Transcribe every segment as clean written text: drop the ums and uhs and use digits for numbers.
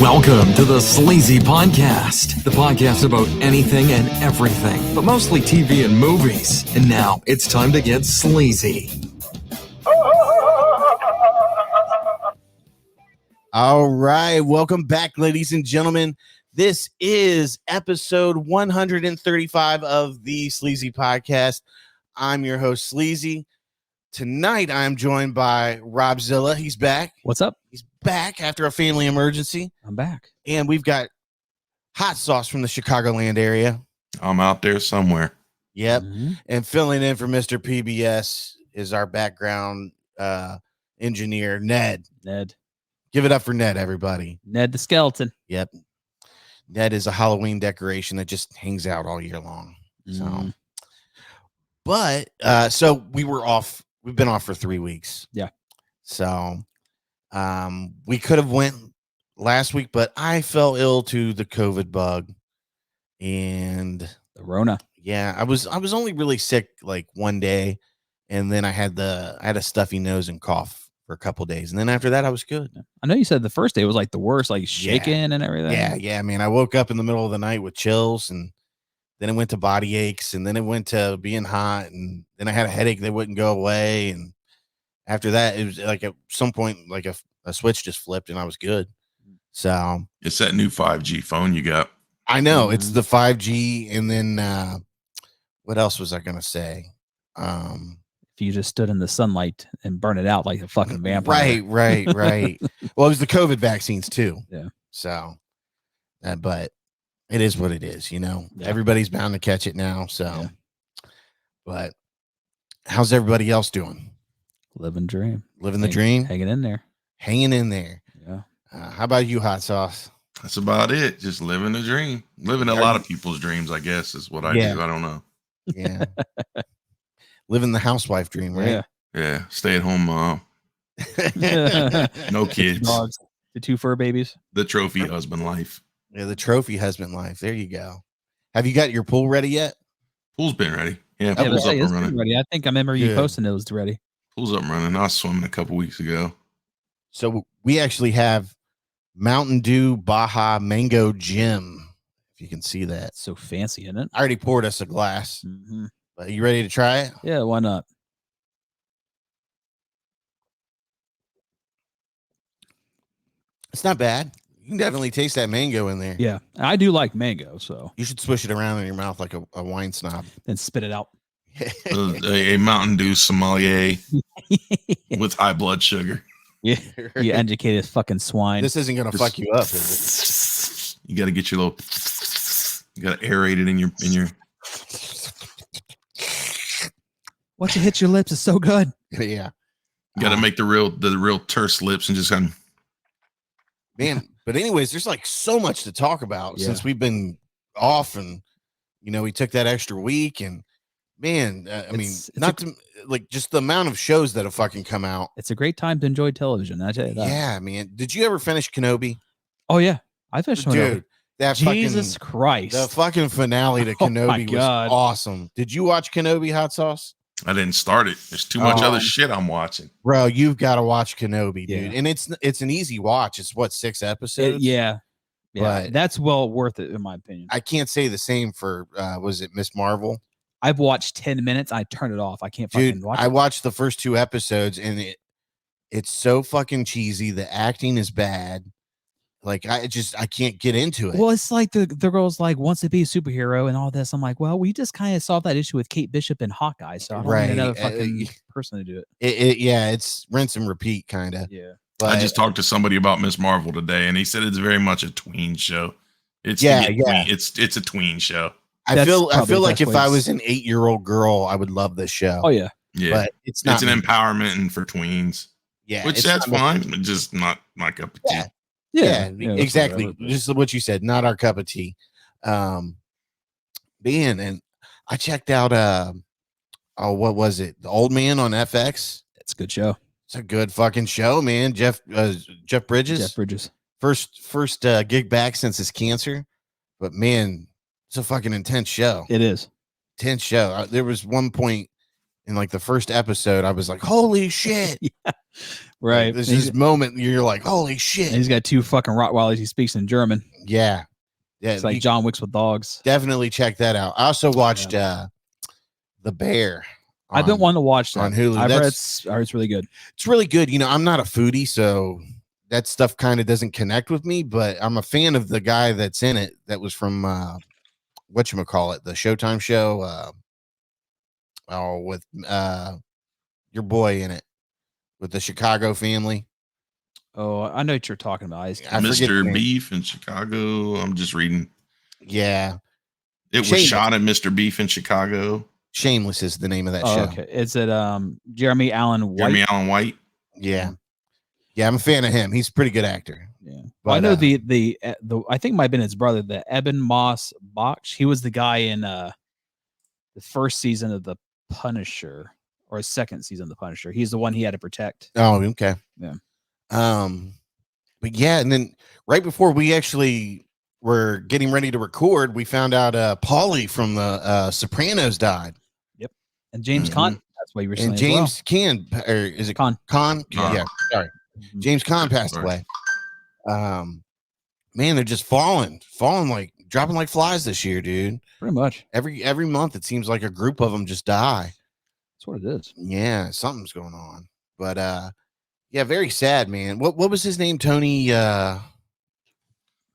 Welcome to the Sleazy Podcast, the podcast about anything and everything, but mostly TV and movies. And now it's time to get sleazy. All right, welcome back, ladies and gentlemen. This is episode 135 of the Sleazy Podcast. I'm your host, Sleazy. Tonight, I'm joined by Robzilla. He's back. What's up? He's back after a family emergency. I'm back. And we've got Hot Sauce from the Chicagoland area. I'm out there somewhere. Yep. Mm-hmm. And filling in for Mr. PBS is our background engineer, Ned. Give it up for Ned, everybody. Ned the skeleton. Yep. Ned is a Halloween decoration that just hangs out all year long. So, but so we were off. We've been off for 3 weeks. Yeah. So we could have went last week, but I fell ill to the COVID bug and The Rona. yeah, I was only really sick like one day, and then I had a stuffy nose and cough for a couple days, and then after that I was good. I know you said the first day was like the worst, like shaking and everything. Yeah, man. I woke up in the middle of the night with chills, and then it went to body aches, and then it went to being hot, and then I had a headache that wouldn't go away, and after that it was like at some point like a switch just flipped and I was good. So It's that new 5G phone you got. I know it's the 5G, and then what else was I gonna say? If you just stood in the sunlight and burn it out like a fucking vampire. Right. Well, it was the COVID vaccines too. Yeah. So, but it is what it is, you know. Yeah. Everybody's bound to catch it now. So, Yeah. But how's everybody else doing? Living dream. Living the dream, Hanging in there. hanging in there. Yeah. How about you, Hot Sauce? That's about it. Just living the dream. Living a lot of people's dreams, I guess, is what I Yeah. do. I don't know. Yeah, living the housewife dream, right? Yeah. Yeah. Stay at home mom. No kids. Dogs. The 2 fur babies. The trophy husband life. Yeah, the trophy husband life. There you go. Have you got your pool ready yet? Pool's been ready. Yeah. Yeah, Pool's up it's and been running. ready. I think I remember you Good. posting it was ready. Pool's up and running. I was swimming a couple weeks ago. So we actually have Mountain Dew Baja Mango Gym. If you can see that, It's so fancy, isn't it? I already poured us a glass. Mm-hmm. But you ready to try it? Yeah, why not? It's not bad. You can definitely taste that mango in there. Yeah. I do like mango, so You should swish it around in your mouth like a wine snob. then spit it out. A Mountain Dew sommelier with high blood sugar. Yeah. You educated fucking swine. This isn't gonna fuck you up, is You got to get your little. You got to aerate it in your. Once you hit your lips, it's so good. it? Yeah, You got to make the real terse lips and just kind of. man. But anyways, there's like so much to talk about Yeah. since we've been off, and you know we took that extra week, and man, I mean, It's not to like just the amount of shows that have fucking come out. It's a great time to enjoy television. I tell you that. Yeah, man. Did you ever finish Kenobi? Oh yeah, I finished one over. Dude, that Jesus fucking Christ. the fucking finale to Oh my Kenobi was God. awesome. Did you watch Kenobi, Hot Sauce? I didn't start it. There's too much Oh. other shit I'm watching. Bro, you've got to watch Kenobi, dude. Yeah. And it's an easy watch. It's what, 6 episodes? Yeah. But- That's well worth it in my opinion. I can't say the same for was it Miss Marvel? I've watched 10 minutes. I turned it off. I can't fucking Dude, watch I it. watched the first 2 episodes and it's so fucking cheesy. The acting is bad. Like I can't get into it. Well, it's like the girl's like wants to be a superhero and all this. I'm like, well, we just kind of solved that issue with Kate Bishop and Hawkeye, so I don't Right. need another fucking person to do it. Yeah, it's rinse and repeat kind of. Yeah. But I just talked to somebody about Miss Marvel today, and he said it's very much a tween show. It's Yeah, It's a tween show. I That's feel probably the like best if way I to was an 8-year-old girl, I would love this show. Oh yeah. Yeah, But it's not it's an me. empowerment and for tweens, Yeah, which it's that's not fine, but just not my cup of tea. Yeah. Yeah. Yeah, exactly. Just what you said, not our cup of tea. Man, and I checked out what was it? The Old Man on FX. It's a good show. It's a good fucking show, man. Jeff Bridges. Jeff Bridges. First gig back since his cancer. But man, it's a fucking intense show. It is. Intense show. There was one point in like the first episode, I was like, holy shit. Yeah. Right. Like, there's this moment you're like, holy shit. And he's got 2 fucking Rottweilers. He speaks in German. Yeah. Yeah. It's like John Wick's with dogs. Definitely check that out. I also watched The Bear. I've been wanting to watch that on Hulu. I've heard it's really good. It's really good. You know, I'm not a foodie, so that stuff kind of doesn't connect with me, but I'm a fan of the guy that's in it. That was from whatchamacallit, the Showtime show. With your boy in it, with the Chicago family. Oh, I know what you're talking about. I Mr. Beef in Chicago. I'm just reading. Yeah. It was shot at Mr. Beef in Chicago. Shameless is the name of that show. Okay. Is it Jeremy Allen White? Jeremy Allen White. Yeah. Yeah, I'm a fan of him. He's a pretty good actor. Yeah. But, I know the I think it might have been his brother, the Eben Moss Bach. He was the guy in the first season of The Punisher, or his second season of The Punisher. He's the one he had to protect. Oh, okay. Yeah. But yeah, and then right before we actually were getting ready to record, we found out Paulie from the Sopranos died. Yep. And James Caan. That's why you were saying. And James Caan, or is it Caan? Caan? Yeah, sorry. James Caan passed away. Man, they're just falling like dropping like flies this year, dude. Pretty much. Every month it seems like a group of them just die. That's what it is. Yeah, something's going on. But yeah, very sad, man. What was his name? Tony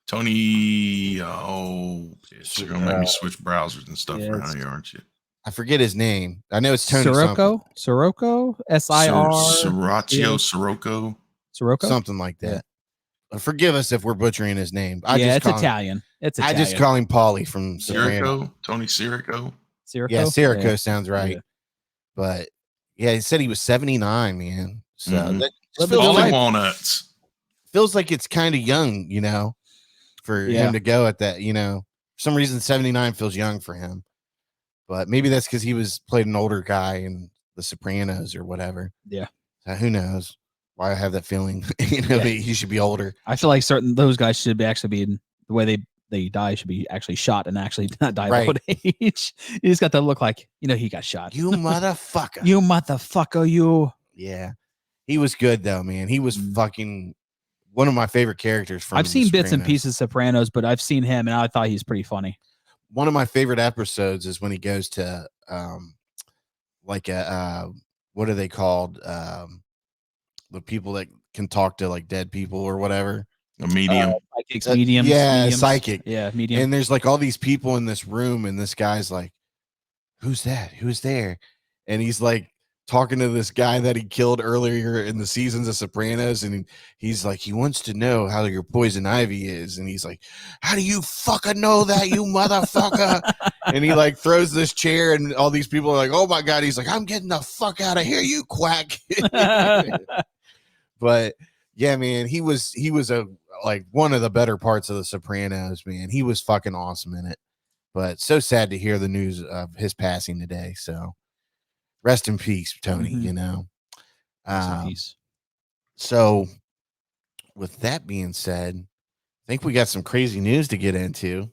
Tony, you're gonna make me switch browsers and stuff around here, aren't you? I forget his name. I know it's Tony Sirocco, SIR Sirocco, something like that. Forgive us if we're butchering his name. It's Italian. It's Italian. I just call him Paulie from Sopranos. Tony Sirico. Yeah, Sirico sounds right. Yeah. But yeah, he said he was 79, man. So that feels like walnuts. Feels like it's kind of young, you know, for him to go at that, you know. For some reason 79 feels young for him. But maybe that's because he played an older guy in The Sopranos or whatever. Yeah. Who knows why I have that feeling? You know, he should be older. I feel like those guys should be actually be the way they die should be actually shot and actually not die of old age. He's got to look like, you know, he got shot. You motherfucker. You motherfucker, you. Yeah. He was good though, man. He was fucking one of my favorite characters from I've seen bits and pieces of Sopranos, but I've seen him and I thought he's pretty funny. One of my favorite episodes is when he goes to what are they called? The people that can talk to like dead people or whatever. A medium. Psychics, mediums. Yeah, mediums. psychic. Yeah, medium. And there's like all these people in this room, and this guy's like, who's that? Who's there? And he's like talking to this guy that he killed earlier in the seasons of Sopranos, and he's like, he wants to know how your poison ivy is, and he's like, how do you fucking know that, you motherfucker? And he like throws this chair, and all these people are like, oh my god. He's like, I'm getting the fuck out of here, you quack. But yeah, man, he was like one of the better parts of the Sopranos, man. He was fucking awesome in it. But so sad to hear the news of his passing today. So rest in peace, Tony, you know. So with that being said, I think we got some crazy news to get into.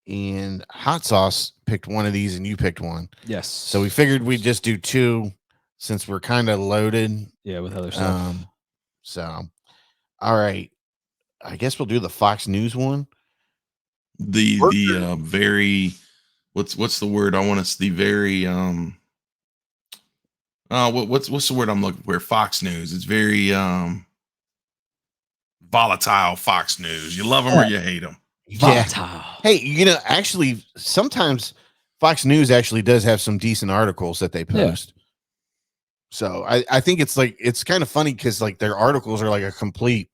And Hot Sauce picked one of these and you picked one. Yes. So we figured we'd just do two since we're kind of loaded. Yeah, with other stuff. So all right. I guess we'll do the Fox News one. The very what's the word I want to the very what's the word I'm looking for? Fox News. It's very volatile Fox News. You love them or you hate them. Volatile. Yeah. Hey, you know, actually sometimes Fox News actually does have some decent articles that they post. Yeah. So I think it's like it's kind of funny because like their articles are like a complete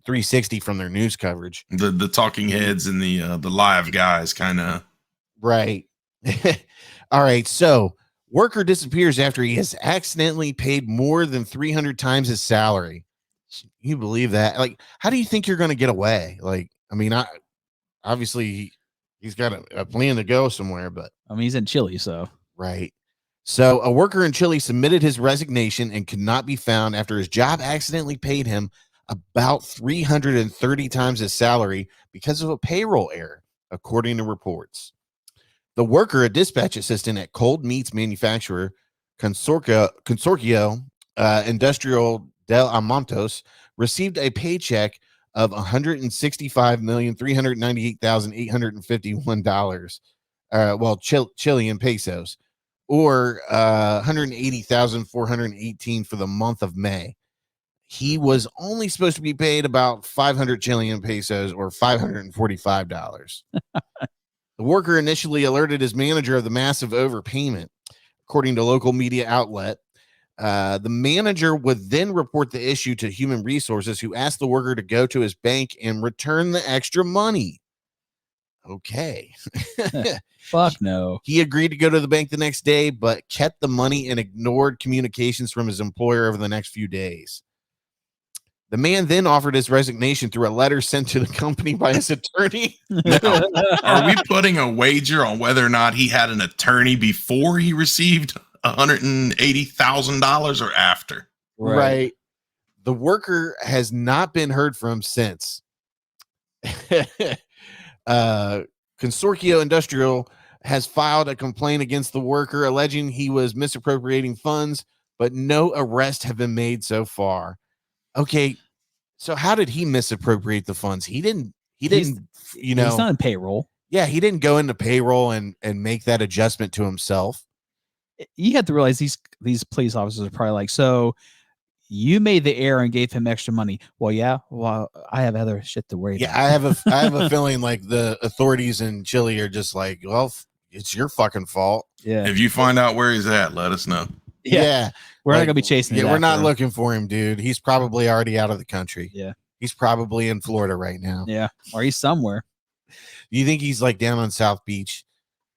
360 from their news coverage. The talking heads and the live guys kind of right. All right. So worker disappears after he has accidentally paid more than 300 times his salary. You believe that? Like, how do you think you're going to get away? Like, I mean, obviously he's got a plan to go somewhere, but I mean, he's in Chile, so right. So a worker in Chile submitted his resignation and could not be found after his job accidentally paid him about 330 times his salary because of a payroll error, according to reports. The worker, a dispatch assistant at cold meats manufacturer Consorcio Industrial del Amontos, received a paycheck of $165,398,851. Chilean pesos, or 180,418 for the month of May. He was only supposed to be paid about 500 Chilean pesos, or $545. The worker initially alerted his manager of the massive overpayment, according to local media outlet. The manager would then report the issue to Human Resources, who asked the worker to go to his bank and return the extra money. Okay. Fuck no. He agreed to go to the bank the next day, but kept the money and ignored communications from his employer over the next few days. The man then offered his resignation through a letter sent to the company by his attorney. Now, are we putting a wager on whether or not he had an attorney before he received $180,000 or after? Right. The worker has not been heard from since. Consorcio Industrial has filed a complaint against the worker, alleging he was misappropriating funds, but no arrests have been made so far. Okay, so how did he misappropriate the funds? He didn't, he's not in payroll. Yeah, he didn't go into payroll and make that adjustment to himself. You have to realize these police officers are probably like, so you made the error and gave him extra money. Well, yeah. Well, I have other shit to worry about. I have a feeling like the authorities in Chile are just like, well, it's your fucking fault. Yeah. If you find out where he's at, let us know. Yeah. We're not gonna be chasing him. Yeah, we're not looking for him, dude. He's probably already out of the country. Yeah. He's probably in Florida right now. Yeah. Or he's somewhere. You think he's like down on South Beach,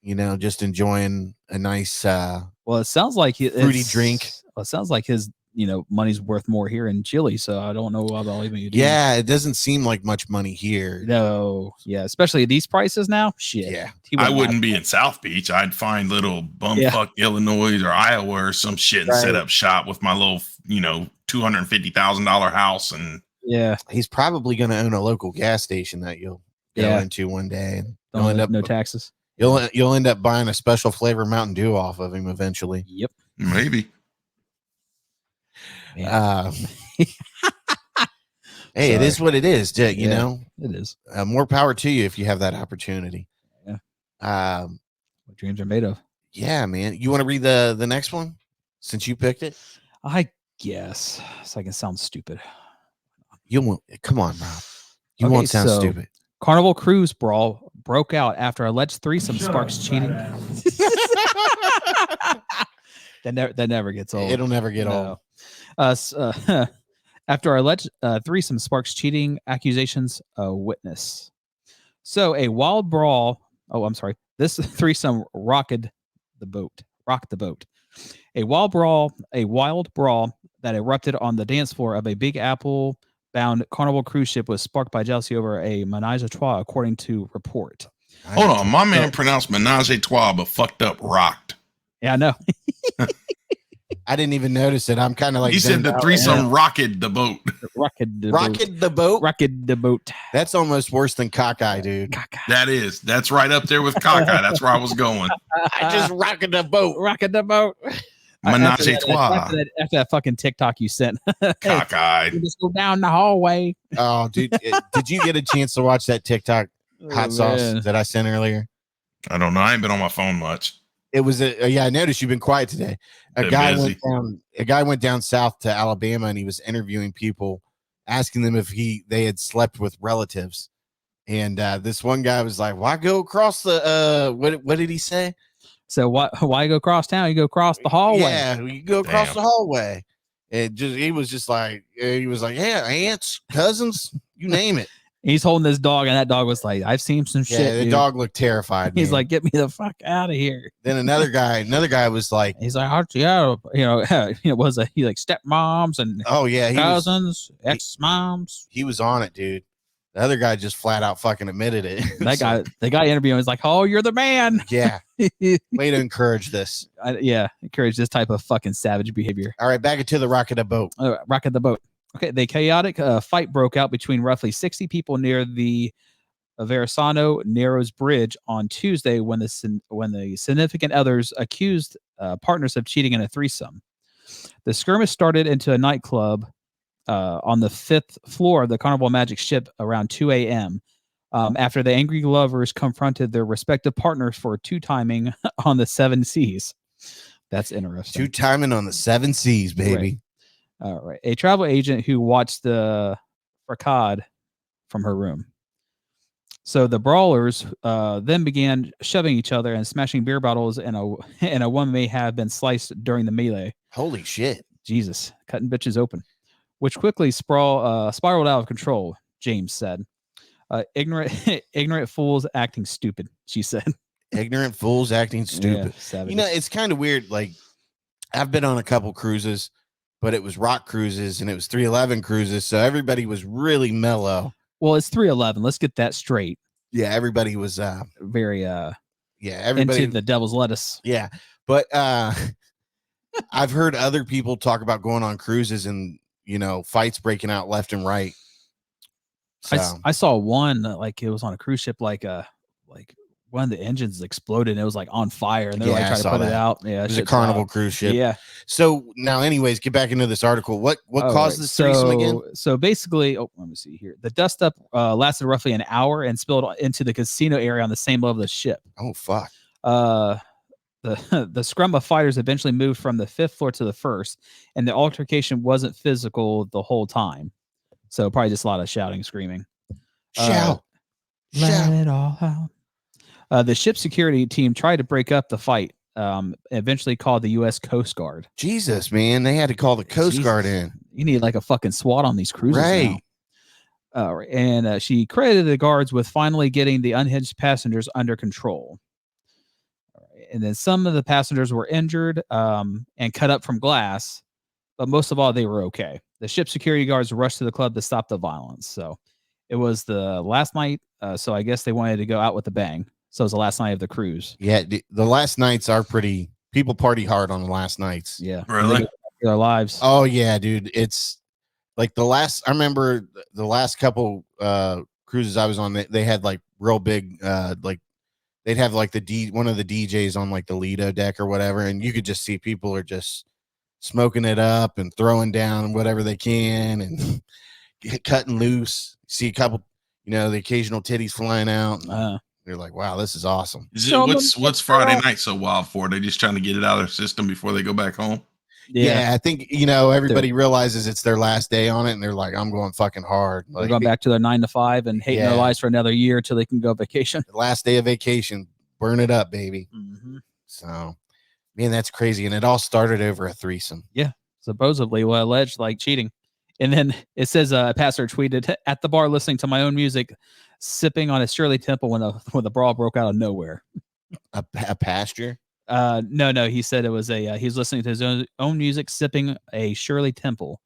just enjoying a nice well, it sounds like fruity drink. Well, it sounds like his money's worth more here in Chile, so I don't know what I'll even do. Yeah, it doesn't seem like much money here. No, yeah, especially at these prices now. Shit. Yeah. I wouldn't be in South Beach. I'd find little bumfuck Illinois or Iowa or some shit and set up shop with my little, $250,000 house. And yeah, he's probably going to own a local gas station that you'll go into one day, and you'll end up no taxes. You'll end up buying a special flavor Mountain Dew off of him eventually. Yep, maybe. Hey, it is what it is. You know, it is. More power to you if you have that opportunity. Yeah. What dreams are made of. Yeah, man. You want to read the next one since you picked it? I guess, so I can sound stupid. You won't. Come on, Rob. You won't sound stupid. Carnival cruise brawl broke out after alleged threesome sparks cheating. That never gets old. It'll never get old. After alleged threesome sparks cheating accusations, a witness. So a wild brawl. Oh, I'm sorry. This threesome rocked the boat. A wild brawl that erupted on the dance floor of a Big Apple bound Carnival cruise ship was sparked by jealousy over a menage a trois, according to report. Hold on, my man pronounced menage a trois, but fucked up rocked. Yeah, I know. I didn't even notice it. I'm kind of like, he said the threesome rocked the boat. Rocked the boat. That's almost worse than cockeye, dude. Cockeye. That's right up there with cockeye. That's where I was going. I just rocked the boat. Menage a trois. After that fucking TikTok you sent. Cockeye. Just go down the hallway. Oh, dude. Did you get a chance to watch that TikTok hot sauce that I sent earlier? I don't know. I ain't been on my phone much. It was I noticed you've been quiet today. A guy went down south to Alabama, and he was interviewing people, asking them if they had slept with relatives. And this one guy was like, "Why go across the what did he say? So why go across town? You go across the hallway." Yeah, you go across the hallway. He was like, yeah, aunts, cousins, you name it. He's holding this dog, and that dog was like, "I've seen some shit." Yeah, the dog looked terrified. He's like, "Get me the fuck out of here." Then another guy was like, "He's like, yeah, he like stepmoms and cousins, ex-moms." He was on it, dude. The other guy just flat out fucking admitted it. The guy interviewing was like, "Oh, you're the man." Yeah. Way to encourage this. Encourage this type of fucking savage behavior. All right, back into the rocket of boat. Okay, the chaotic fight broke out between roughly 60 people near the Verasano Narrows Bridge on Tuesday when the significant others accused partners of cheating in a threesome. The skirmish started into a nightclub on the 5th floor of the Carnival Magic ship around 2 a.m. After the angry lovers confronted their respective partners for two-timing on the 7 seas. That's interesting. Two-timing on the 7 seas, baby. Right. All right. A travel agent who watched the fracade from her room. So the brawlers then began shoving each other and smashing beer bottles, and a woman may have been sliced during the melee. Holy shit. Jesus, cutting bitches open, which quickly spiraled out of control, James said. Ignorant fools acting stupid, she said. Ignorant fools acting stupid. Yeah, you know, it's kind of weird. Like, I've been on a couple cruises, but it was rock cruises and it was 311 cruises, so everybody was really mellow. Well, it's 311. Let's get that straight. Yeah, everybody was very everybody into the devil's lettuce. Yeah, but I've heard other people talk about going on cruises and, you know, fights breaking out left and right. So. I saw one like it was on a cruise ship, like one of the engines exploded and it was like on fire, and they're like trying to put it out. Yeah, it was a Carnival cruise ship. Yeah. So now, anyways, get back into this article. What caused this threesome again? So basically, let me see here. The dust up lasted roughly an hour and spilled into the casino area on the same level of the ship. Oh fuck. The scrum of fighters eventually moved from the 5th floor to the 1st, and the altercation wasn't physical the whole time. So probably just a lot of shouting, screaming. Shout. Let it all out. The ship security team tried to break up the fight. Eventually called the U.S. Coast Guard. Jesus, man, they had to call the Coast Guard in. You need like a fucking SWAT on these cruises, right? And she credited the guards with finally getting the unhinged passengers under control. And then some of the passengers were injured and cut up from glass, but most of all, they were okay. The ship security guards rushed to the club to stop the violence. So it was the last night. So I guess they wanted to go out with a bang. So it was the last night of the cruise. Yeah, the last nights are pretty. People party hard on the last nights. Yeah, really. Their lives. Oh yeah, dude. It's like I remember the last couple cruises I was on. They had like real big like they'd have like one of the DJs on like the Lido deck or whatever, and you could just see people are just smoking it up and throwing down whatever they can and cutting loose. See a couple, you know, the occasional titties flying out. You're like, wow, this is awesome. What's Friday night so wild for? They just trying to get it out of their system before they go back home. Yeah, I think, you know, everybody realizes it's their last day on it, and they're like, I'm going fucking hard. They're going back to their 9 to 5 and hating their lives for another year till they can go vacation. The last day of vacation, burn it up, baby. Mm-hmm. So, man, that's crazy. And it all started over a threesome. Yeah, supposedly, alleged like cheating. And then it says a pastor tweeted, at the bar listening to my own music, sipping on a Shirley Temple when the brawl broke out of nowhere. A pasture? No. He said it was he's listening to his own music, sipping a Shirley Temple.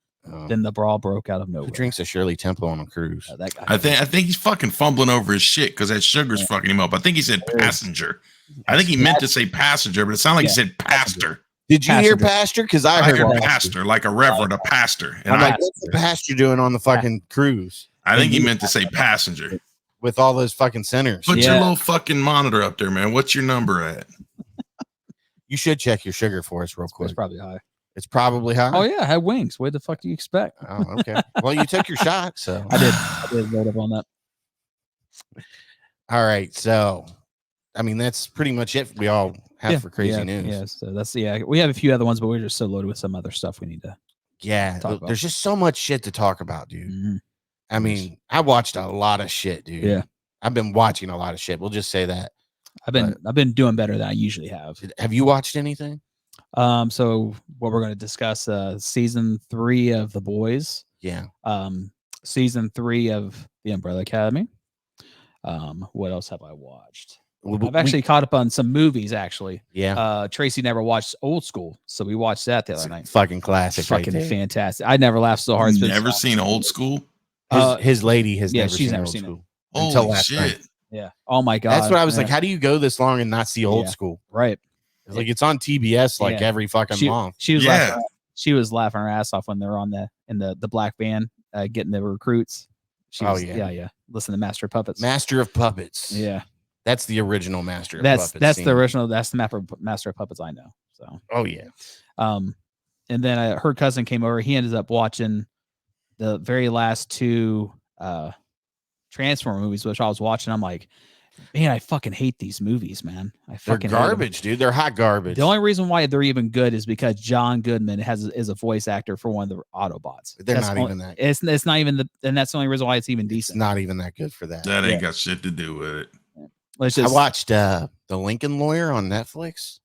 Then the brawl broke out of nowhere. Who drinks a Shirley Temple on a cruise? That guy. I think he's fucking fumbling over his shit because that sugar's fucking him up. I think he said passenger. I think he meant to say passenger, but it sounded like he said pastor. Did you hear pastor? Because I heard pastor, like a reverend, a pastor. And I'm like, what's the pastor doing on the fucking cruise? I think he meant to say passenger. With all those fucking sinners. Put your little fucking monitor up there, man. What's your number at? You should check your sugar for us real quick. It's probably high. It's probably high. Oh yeah, I had wings. What the fuck do you expect? Oh, okay. Well, you took your shot, so I did load up on that. All right, so I mean that's pretty much it. We all have for crazy news. Yeah, so that's we have a few other ones, but we're just so loaded with some other stuff we need to. Yeah, there's just so much shit to talk about, dude. Mm-hmm. I mean, I watched a lot of shit, dude. Yeah, I've been watching a lot of shit. We'll just say that. I've been doing better than I usually have. Have you watched anything? So what we're going to discuss season 3 of The Boys. Yeah. Season 3 of The Umbrella Academy. What else have I watched? I've actually caught up on some movies, actually. Yeah. Tracy never watched Old School, so we watched that the other night. Fucking classic. Fucking fantastic. I never laughed so hard. Never seen Old School? His lady has never she's seen never Old seen School. It. Until Holy last shit. night. Yeah. Oh my God. That's what I was like. How do you go this long and not see Old School? Right. It's like it's on TBS like every fucking month. She was laughing her ass off when they were in the black van getting the recruits. Yeah. Listen to Master of Puppets. Master of Puppets. Yeah. That's the original Master of That's Puppets. the original. That's the Master of Puppets I know. So. Oh yeah. And then her cousin came over. He ended up watching the very last two Transformer movies, which I was watching. I'm like, man, I fucking hate these movies, man. They're garbage, dude. They're hot garbage. The only reason why they're even good is because John Goodman is a voice actor for one of the Autobots. They're not even that. It's not even and that's the only reason why it's even decent. It's not even that good for that. That ain't got shit to do with it. I watched The Lincoln Lawyer on Netflix.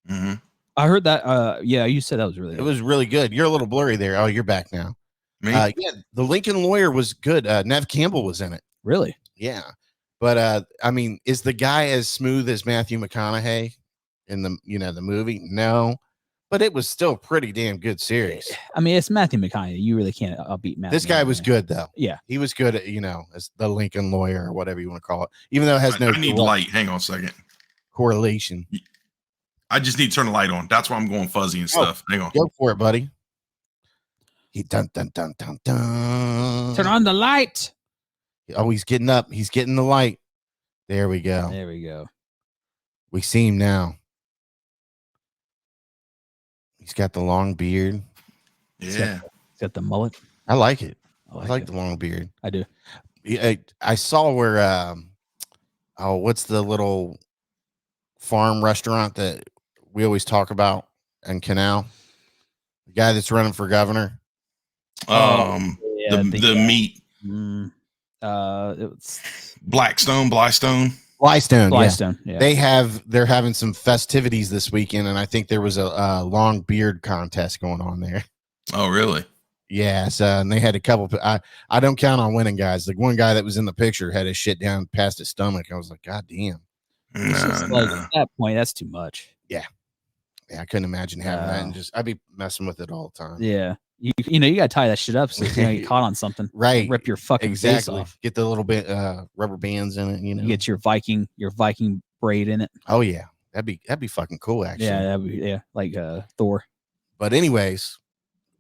Mm-hmm. I heard that. Yeah, you said that was really good. It was really good. You're a little blurry there. Oh, you're back now. Me? Yeah, The Lincoln Lawyer was good. Nev Campbell was in it. Really? Yeah. But I mean, is the guy as smooth as Matthew McConaughey in the movie? No. But it was still a pretty damn good series. I mean, it's Matthew McConaughey. You really can't beat Matthew. This guy was good though. Yeah. He was good at, as the Lincoln Lawyer or whatever you want to call it. Even though it has no I need light. Hang on a second. Correlation. I just need to turn the light on. That's why I'm going fuzzy and stuff. Hang on. Go for it, buddy. He dun dun dun dun dun. Turn on the light. Oh, he's getting up. He's getting the light. There we go. There we go. We see him now. He's got the long beard. Yeah. He's got the mullet. I like it. I like like it. the long beard. I do. I saw where what's the little farm restaurant that we always talk about in Canal? The guy that's running for governor. The meat. It's Blystone. Blystone. Yeah. They're having some festivities this weekend, and I think there was a long beard contest going on there. Oh, really? Yeah, so and they had a couple. I don't count on winning, guys. Like one guy that was in the picture had his shit down past his stomach. I was like, God damam. At that point, that's too much. Yeah, I couldn't imagine having that, and I'd be messing with it all the time. Yeah, you gotta tie that shit up so you don't get caught on something. Right, rip your fucking face off. Get the little bit rubber bands in it. You get your Viking braid in it. Oh yeah, that'd be fucking cool. Actually, yeah, like Thor. But anyways,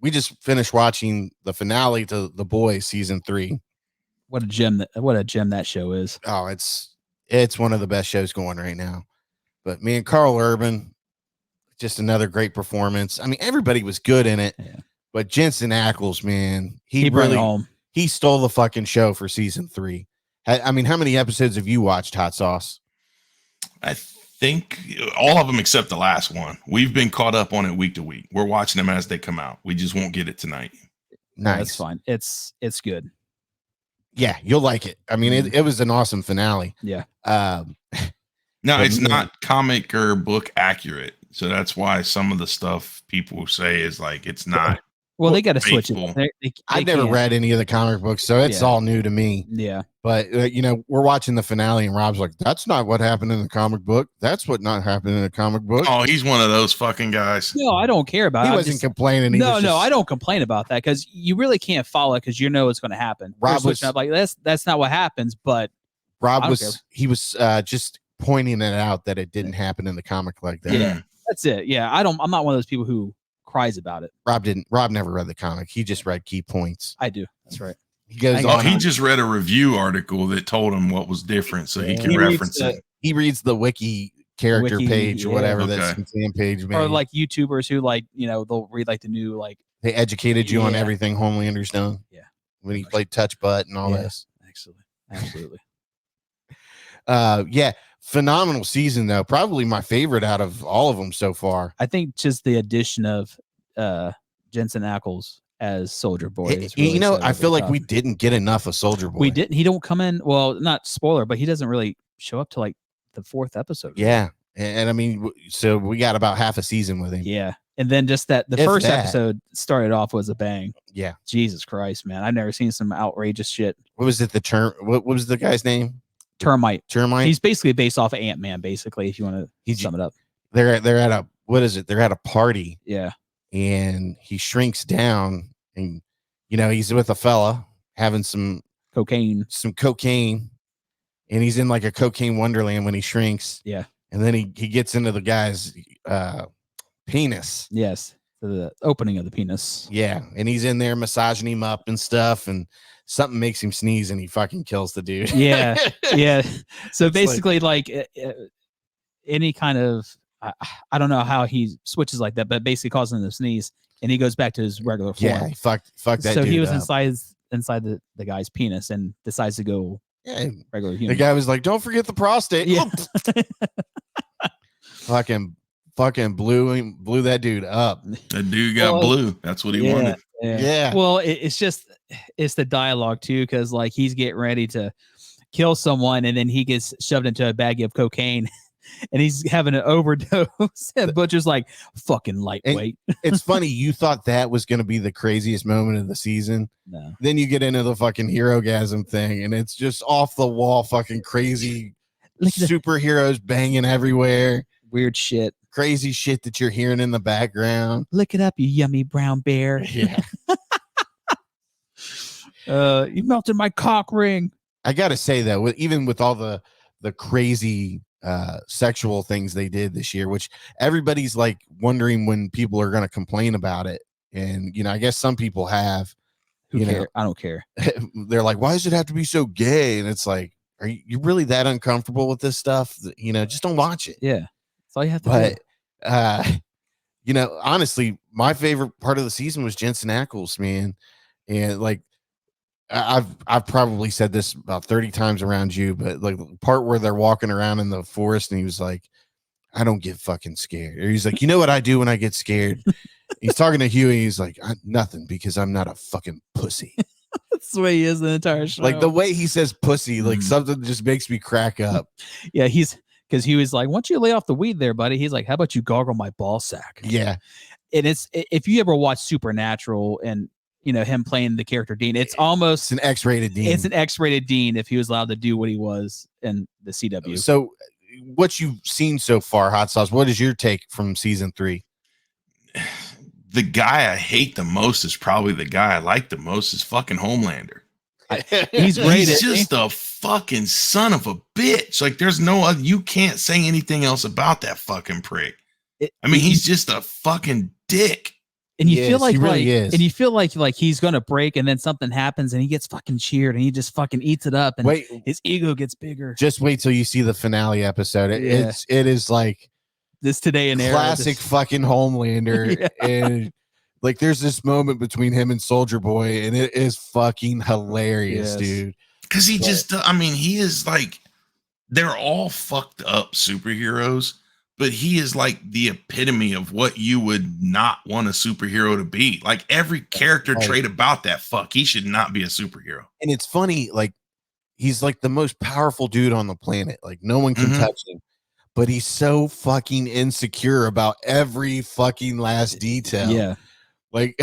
we just finished watching the finale to The Boys season 3. What a gem that show is. Oh, it's one of the best shows going right now. But me and Carl Urban, just another great performance. I mean, everybody was good in it. Yeah. But Jensen Ackles, man, he brought it home. He stole the fucking show for season 3. I mean, how many episodes have you watched, Hot Sauce? I think all of them except the last one. We've been caught up on it week to week. We're watching them as they come out. We just won't get it tonight. Nice. That's fine. It's good. Yeah, you'll like it. I mean, it was an awesome finale. Yeah. No, it's not comic or book accurate. So that's why some of the stuff people say is like it's not. Well, they got to switch faithful. it. I've never read any of the comic books, so it's all new to me. Yeah. But, we're watching the finale, and Rob's like, that's not what happened in the comic book. That's what not happened in the comic book. Oh, he's one of those fucking guys. No, I don't care about it. He wasn't complaining. No, I don't complain about that because you really can't follow it because it's going to happen. Rob was up like, that's not what happens, but Rob was just pointing it out that it didn't happen in the comic like that. Yeah, that's it. Yeah, I'm not one of those people who cries about it. Rob never read the comic. He just read key points. I do. That's right. He goes on. He just read a review article that told him what was different, so he can reference it. He reads the wiki character page or whatever that's fan page, man. Or like YouTubers who they'll read like the new they educated you on everything Homelander's done. Yeah, when he played Touch Butt and all this. Absolutely. Yeah, phenomenal season though. Probably my favorite out of all of them so far. I think just the addition of Jensen Ackles as Soldier Boy. Really I feel like we didn't get enough of Soldier Boy. We didn't. He don't come in. Well, not spoiler, but he doesn't really show up to like the 4th episode. Yeah, and I mean, so we got about half a season with him. Yeah, and then just the first episode started off was a bang. Yeah, Jesus Christ, man, I've never seen some outrageous shit. What was it? What was the guy's name? Termite. He's basically based off of Ant-Man. Basically, if you want to sum it up, they're at a They're at a party. Yeah. And he shrinks down and he's with a fella having some cocaine, and he's in like a cocaine wonderland when he shrinks. Yeah. And then he gets into the guy's penis. Yes. The opening of the penis. Yeah. And he's in there massaging him up and stuff. And something makes him sneeze and he fucking kills the dude. Yeah. So It's basically, any kind of I don't know how he switches like that, but basically causes him to sneeze, and he goes back to his regular form. Yeah, fuck that so dude he was up. inside the guy's penis and decides to go regular human. The guy was like, "Don't forget the prostate." Yeah. fucking blew that dude up. That dude got blue. That's what he wanted. Yeah. Well, it's the dialogue too, because like he's getting ready to kill someone, and then he gets shoved into a baggie of cocaine, and he's having an overdose. And Butcher's like, "Fucking lightweight." It's funny. You thought that was going to be the craziest moment of the season. No. Then you get into the fucking hero-gasm thing, and it's just off the wall, fucking crazy superheroes banging everywhere. Weird shit. Crazy shit that you're hearing in the background. Look it up, you yummy brown bear. Yeah. You melted my cock ring. I gotta say that even with all the crazy sexual things they did this year, which everybody's like wondering when people are gonna complain about it. And I guess some people have. Who cares? I don't care. They're like, why does it have to be so gay? And it's like, are you really that uncomfortable with this stuff? Just don't watch it. Yeah. That's all you have to do. Honestly, my favorite part of the season was Jensen Ackles, man. And like, I've probably said this about 30 times around you, but like the part where they're walking around in the forest and he was like, I don't get fucking scared. Or he's like, you know what I do when I get scared? He's talking to Huey. He's like, nothing, because I'm not a fucking pussy. That's the way he is the entire show. Like the way he says pussy, like something just makes me crack up. Yeah, because he was like, "Why don't you lay off the weed there, buddy?" He's like, "How about you gargle my ball sack?" Yeah. And it's, if you ever watch Supernatural and him playing the character Dean, it's almost an X-rated Dean. It's an X-rated Dean if he was allowed to do what he was in the CW. So, what you've seen so far, Hot Sauce, what is your take from season 3? The guy I hate the most is probably the guy I like the most is fucking Homelander. He's great. He's just a fucking son of a bitch. Like there's no other, you can't say anything else about that fucking prick. He's just a fucking dick. And you feel like he really is. And you feel like he's gonna break, and then something happens, and he gets fucking cheered, and he just fucking eats it up, and his ego gets bigger. Just wait till you see the finale episode. It is like this today and classic fucking Homelander. Yeah. And like there's this moment between him and Soldier Boy, and it is fucking hilarious, dude. Because he he is like, they're all fucked up superheroes, but he is like the epitome of what you would not want a superhero to be. Like every character trait about that he should not be a superhero. And it's funny, like he's like the most powerful dude on the planet. Like no one can touch him, but he's so fucking insecure about every fucking last detail. Yeah. Like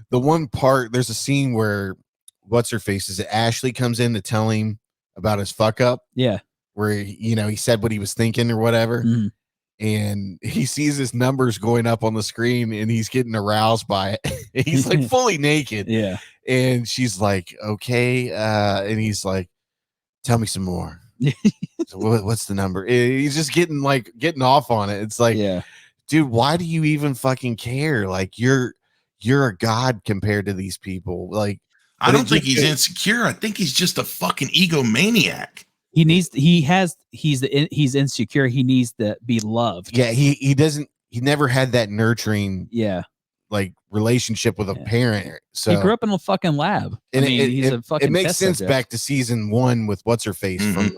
the one part, there's a scene where what's her face is it Ashley comes in to tell him about his fuck up. Yeah. Where, he said what he was thinking or whatever. Mm. And he sees his numbers going up on the screen and he's getting aroused by it. He's like fully naked. Yeah. And she's like, okay. And he's like, tell me some more. So what's the number? He's just getting off on it. It's like, dude, why do you even fucking care? Like you're a god compared to these people. Like, I don't think he's insecure. I think he's just a fucking egomaniac. He's insecure. He needs to be loved. Yeah, he never had that nurturing like relationship with a parent. So he grew up in a fucking lab. And he's a fucking it makes sense subject. back to season 1 with what's her face from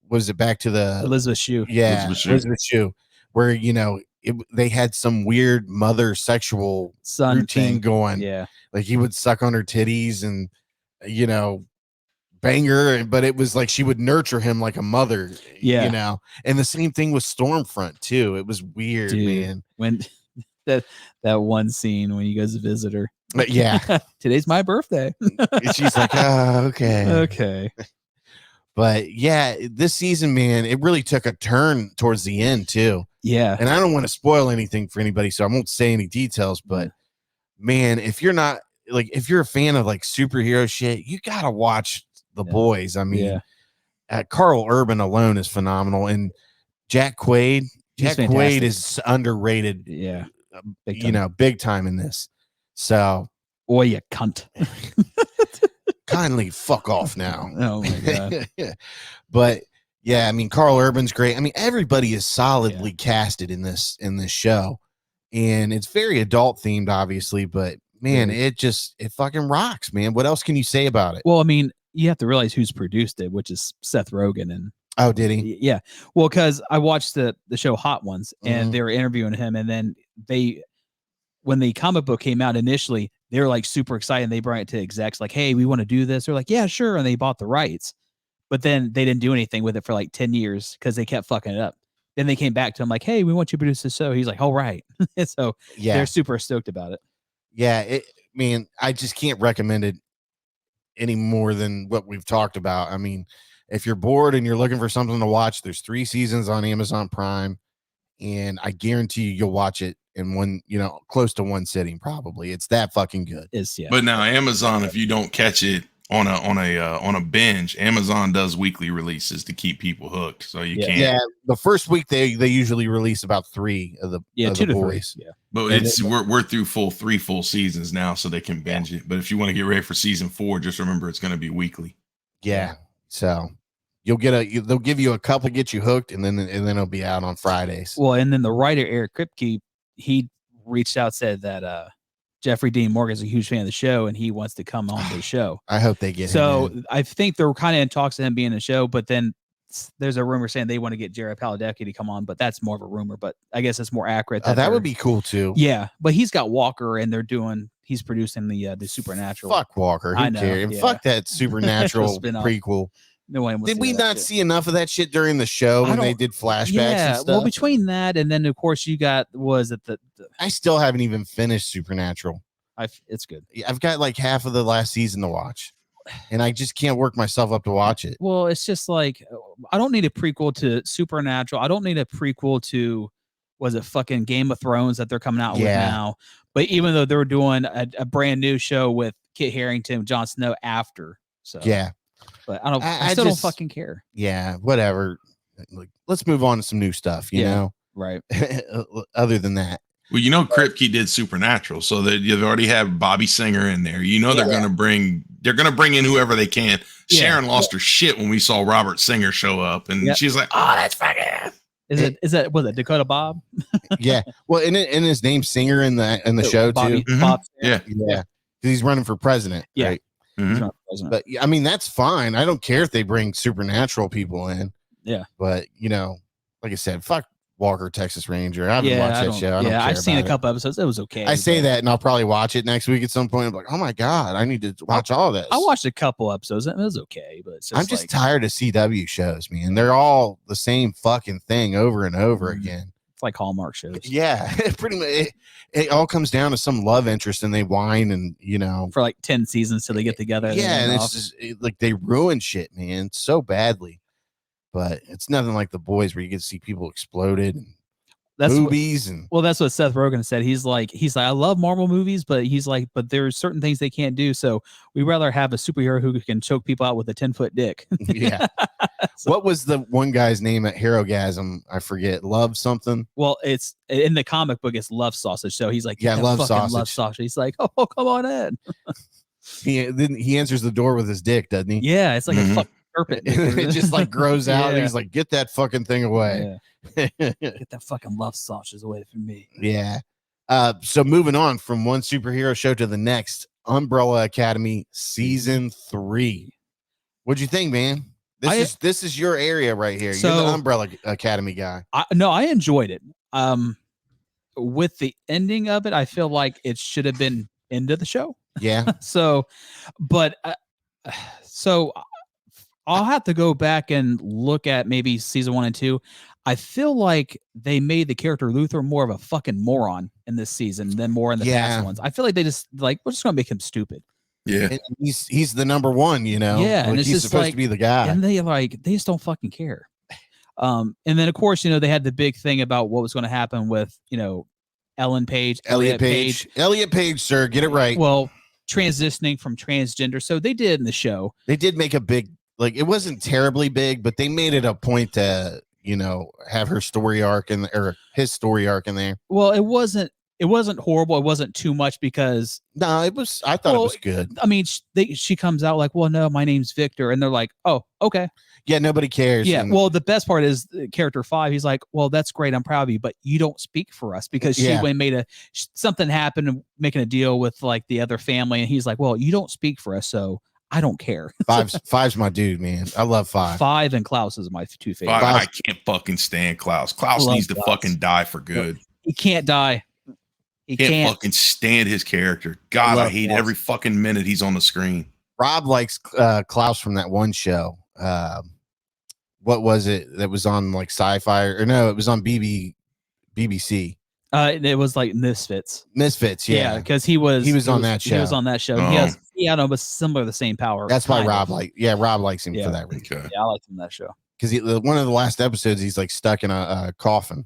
was it back to the Elizabeth Shue? Yeah, Elizabeth Shue, where they had some weird mother sexual routine going. Yeah, like he would suck on her titties and bang her, but it was like she would nurture him like a mother. And the same thing with Stormfront too. It was weird, man. When that one scene when he goes to visit her. But yeah, today's my birthday. And she's like, oh, okay. But yeah, this season, man, it really took a turn towards the end too. Yeah. And I don't want to spoil anything for anybody, so I won't say any details, but man, if you're a fan of like superhero shit, you got to watch The Boys. I mean, Carl Urban alone is phenomenal. And Jack Quaid is underrated. Yeah. Big time in this. So, you cunt. kindly fuck off now. Oh my god. But yeah, I mean, Carl Urban's great. I mean, everybody is solidly casted in this show, and it's very adult themed, obviously. But man, it fucking rocks, man. What else can you say about it? Well, I mean, you have to realize who's produced it, which is Seth Rogen. And oh, did he? Yeah. Well, because I watched the show Hot Ones, and they were interviewing him, and then when the comic book came out initially, they were like super excited, and they brought it to execs like, hey, we want to do this. They're like, yeah, sure. And they bought the rights. But then they didn't do anything with it for like 10 years because they kept fucking it up. Then they came back to him like, hey, we want you to produce this show. He's like, all right. So they're super stoked about it. Yeah. I just can't recommend it any more than what we've talked about. I mean, if you're bored and you're looking for something to watch, there's 3 seasons on Amazon Prime, and I guarantee you'll watch it in one, close to one sitting. Probably. It's that fucking good. But now Amazon, if you don't catch it on a binge, Amazon does weekly releases to keep people hooked. So you can't. Yeah, the first week they usually release about 3 of the 2 to boys. 3. Yeah, but we're through 3 full seasons now, so they can binge it. But if you want to get ready for season 4, just remember it's going to be weekly. Yeah, so they'll give you a couple, get you hooked, and then it'll be out on Fridays. Well, and then the writer Eric Kripke, he reached out, said that Jeffrey Dean Morgan's a huge fan of the show, and he wants to come on the show. I hope they get him. So I think they're kind of in talks of him being in the show, but then there's a rumor saying they want to get Jared Padalecki to come on, but that's more of a rumor. But I guess it's more accurate. That would be cool too. Yeah, but he's got Walker, and he's producing the Supernatural. Fuck Walker. Who cares? And fuck that Supernatural prequel. No one did we not see enough of that shit during the show when they did flashbacks and stuff? Well, between that and then of course you got I still haven't even finished Supernatural. It's good. I've got like half of the last season to watch, and I just can't work myself up to watch it. Well, it's just like I don't need a prequel to Supernatural. I don't need a prequel to fucking Game of Thrones that they're coming out with now. But even though they're doing a brand new show with Kit Harington, Jon Snow after, so yeah. But I still don't fucking care. Yeah, whatever. Like, let's move on to some new stuff, you know? Right. Other than that. Well, Kripke did Supernatural, so they've already have Bobby Singer in there. They're gonna bring in whoever they can. Yeah. Sharon lost her shit when we saw Robert Singer show up, and she's like, "Oh, that's fucking." Was it Dakota Bob? Yeah. Well, and his name's Singer in the show Bobby, too. Bob Singer. Yeah. He's running for president. Yeah. Right? But I mean, that's fine. I don't care if they bring Supernatural people in. Yeah. But like I said, fuck Walker, Texas Ranger. I haven't watched that show. I've seen a couple episodes. It was okay. I say that, and I'll probably watch it next week at some point. I'm like, oh my god, I need to watch all this. I watched a couple episodes, and it was okay. But I'm just tired of CW shows, man. They're all the same fucking thing over and over again. It's like Hallmark shows. Yeah, pretty much. It all comes down to some love interest, and they whine, and for like 10 seasons till they get together. Yeah, and it's just like they ruin shit, man, so badly. But it's nothing like The Boys, where you get to see people exploded and movies. That's what Seth Rogen said. He's like, I love Marvel movies, but he's like, but there's certain things they can't do. So we'd rather have a superhero who can choke people out with a 10-foot dick. Yeah. What was the one guy's name at Herogasm? I forget. Love something. Well, it's in the comic book. It's Love Sausage. So he's like, Love Sausage. Love Sausage. He's like, oh, come on in. He answers the door with his dick, doesn't he? Yeah, it's like a fucking serpent. It just like grows out. And he's like, get that fucking thing away. Yeah. Get that fucking Love Sausages away from me. Yeah. So moving on from one superhero show to the next, Umbrella Academy season 3. What'd you think, man? This is your area right here. You're the Umbrella Academy guy. I enjoyed it. With the ending of it, I feel like it should have been end of the show. Yeah. So I'll have to go back and look at maybe season 1 and 2. I feel like they made the character Luther more of a fucking moron in this season than more in the past ones. I feel like they just we're just gonna make him stupid. Yeah, and he's the number one, Yeah, and it's he's just supposed to be the guy, and they just don't fucking care. And then of course they had the big thing about what was going to happen with Elliot Page, sir, get it right. Well, transitioning from transgender, so they did in the show. They did make a big it wasn't terribly big, but they made it a point to have her story arc or his story arc in there. Well, it wasn't it wasn't horrible. It wasn't too much because No, it was. I thought it was good. I mean, she comes out like, well, no, my name's Victor, and they're like, oh, okay. Yeah, nobody cares. Yeah. And Well, the best part is character 5. He's like, well, that's great. I'm proud of you, but you don't speak for us because she made something happened and making a deal with like the other family. And he's like, well, you don't speak for us. So I don't care. Five's my dude, man. I love 5. 5 and Klaus is my 2 favorites. I can't fucking stand Klaus. Klaus needs to fucking die for good. He can't die. He can't fucking stand his character. God, I hate Klaus. Every fucking minute he's on the screen. Rob likes Klaus from that one show. What was it that was on like Sci-Fi or no? It was on BBC. It was like Misfits. Yeah, because he was on that show. He was on that show. Oh. He had almost similar the same power. That's why Rob likes him for that reason. Okay. Yeah, I liked him in that show. Because one of the last episodes, he's like stuck in a coffin.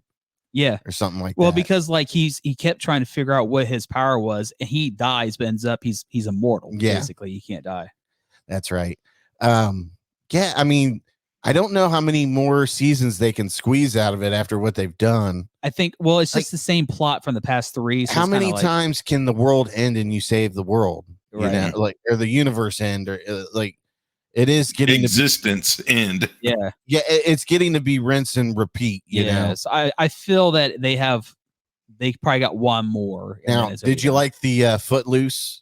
Yeah, or something like that. Well, because like he kept trying to figure out what his power was, and he dies, but ends up he's immortal. Yeah. Basically, he can't die. That's right. Yeah, I mean, I don't know how many more seasons they can squeeze out of it after what they've done. I think. Well, it's just the same plot from the past 3. So how many times can the world end and you save the world? Right. You know, like, or the universe end, or like it is getting existence end. Yeah, it's getting to be rinse and repeat. You know, so I feel that they probably got one more. Now, did you like the Footloose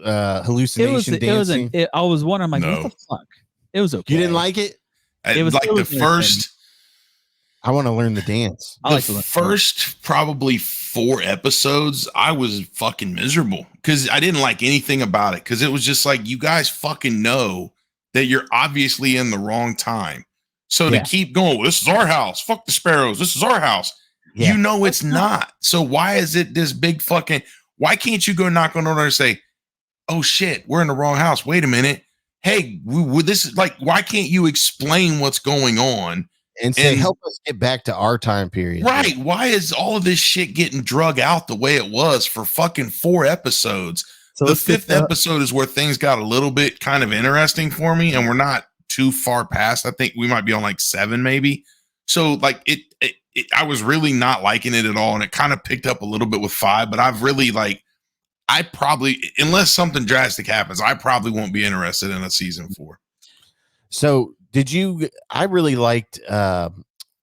hallucination dancing? I was wondering, like, No. what the fuck? It was okay. You didn't like it? It was like the first. I want to learn the dance. The first probably 4 episodes, I was fucking miserable because I didn't like anything about it. Because it was just like, you guys fucking know that you're obviously in the wrong time. So to keep going, this is our house. Fuck the sparrows. This is our house. Yeah. You know it's not. So why is it this big fucking? Why can't you go knock on the door and say, "Oh shit, we're in the wrong house. Wait a minute. Hey, this is like, why can't you explain what's going on and say, help us get back to our time period?" Right. Why is all of this shit getting drug out the way it was for fucking 4 episodes? So the 5th episode is where things got a little bit kind of interesting for me, and we're not too far past. I think we might be on like 7 maybe. So like I was really not liking it at all, and it kind of picked up a little bit with 5, but I've really I probably, unless something drastic happens, I probably won't be interested in a season 4. So I really liked,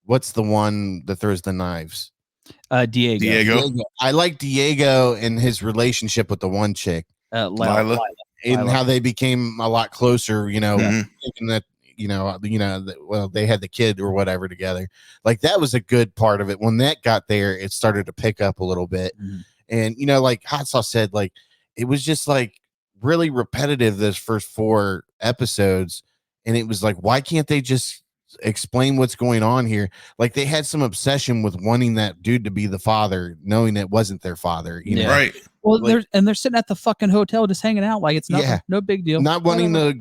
what's the one that throws the knives? Diego. I like Diego and his relationship with the one chick, Lila. and how they became a lot closer, you know, thinking that, well, they had the kid or whatever together. Like, that was a good part of it. When that got there, it started to pick up a little bit. Mm-hmm. And, like Hot Sauce said, like, it was just like really repetitive this first 4 episodes. And it was like, why can't they just explain what's going on here? Like, they had some obsession with wanting that dude to be the father, knowing it wasn't their father. You know? Right. Well, they're sitting at the fucking hotel just hanging out like it's no big deal. Not wanting to,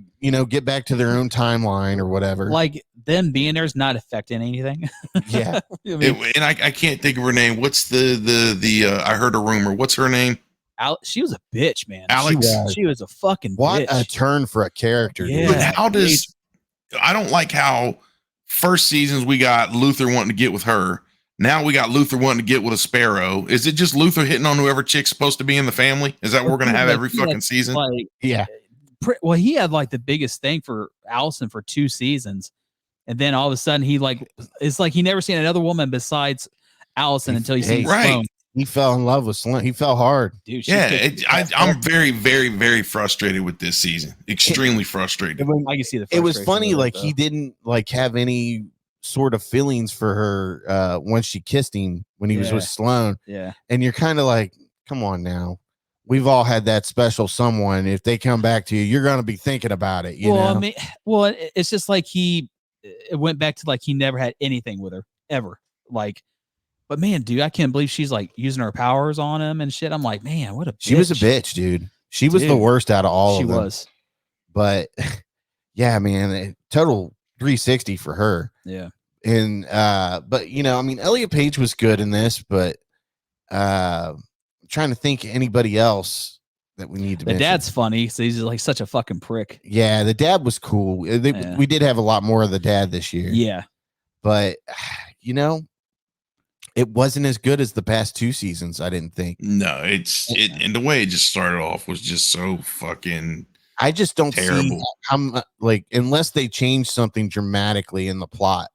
get back to their own timeline or whatever. Like, them being there's not affecting anything. Yeah. And I can't think of her name. What's the I heard a rumor. What's her name? She was a bitch, man. Alex. She was a fucking what bitch. a turn for a character. Yeah. But I don't like how first seasons we got Luther wanting to get with her. Now we got Luther wanting to get with a sparrow. Is it just Luther hitting on whoever chick's supposed to be in the family? Is that what we're going to have every fucking season? Like, yeah. Well, he had like the biggest thing for Allison for 2 seasons. And then all of a sudden it's like he never seen another woman besides Allison until he sees Sloane. He fell in love with Sloane. He fell hard. Dude, I'm very, very, very frustrated with this season. Extremely frustrated. I can see the frustration. It was funny, like, he didn't like have any sort of feelings for her once she kissed him when he was with Sloane. Yeah. And you're kind of like, come on now. We've all had that special someone. If they come back to you, you're going to be thinking about it. You know? I mean, it's just like it went back to like he never had anything with her ever. Like, but man, dude, I can't believe she's like using her powers on him and shit. I'm like, man, what a bitch. She was a bitch, dude. She was the worst out of all of them. She was. But yeah, man, total 360 for her. Yeah. And but I mean, Elliot Page was good in this, but I'm trying to think anybody else that we need to mention. Dad's funny, so he's like such a fucking prick. Yeah, the dad was cool. We did have a lot more of the dad this year. Yeah. But It wasn't as good as the past 2 seasons, I didn't think. No, and the way it just started off was just so fucking I just don't terrible. see how like unless they change something dramatically in the plot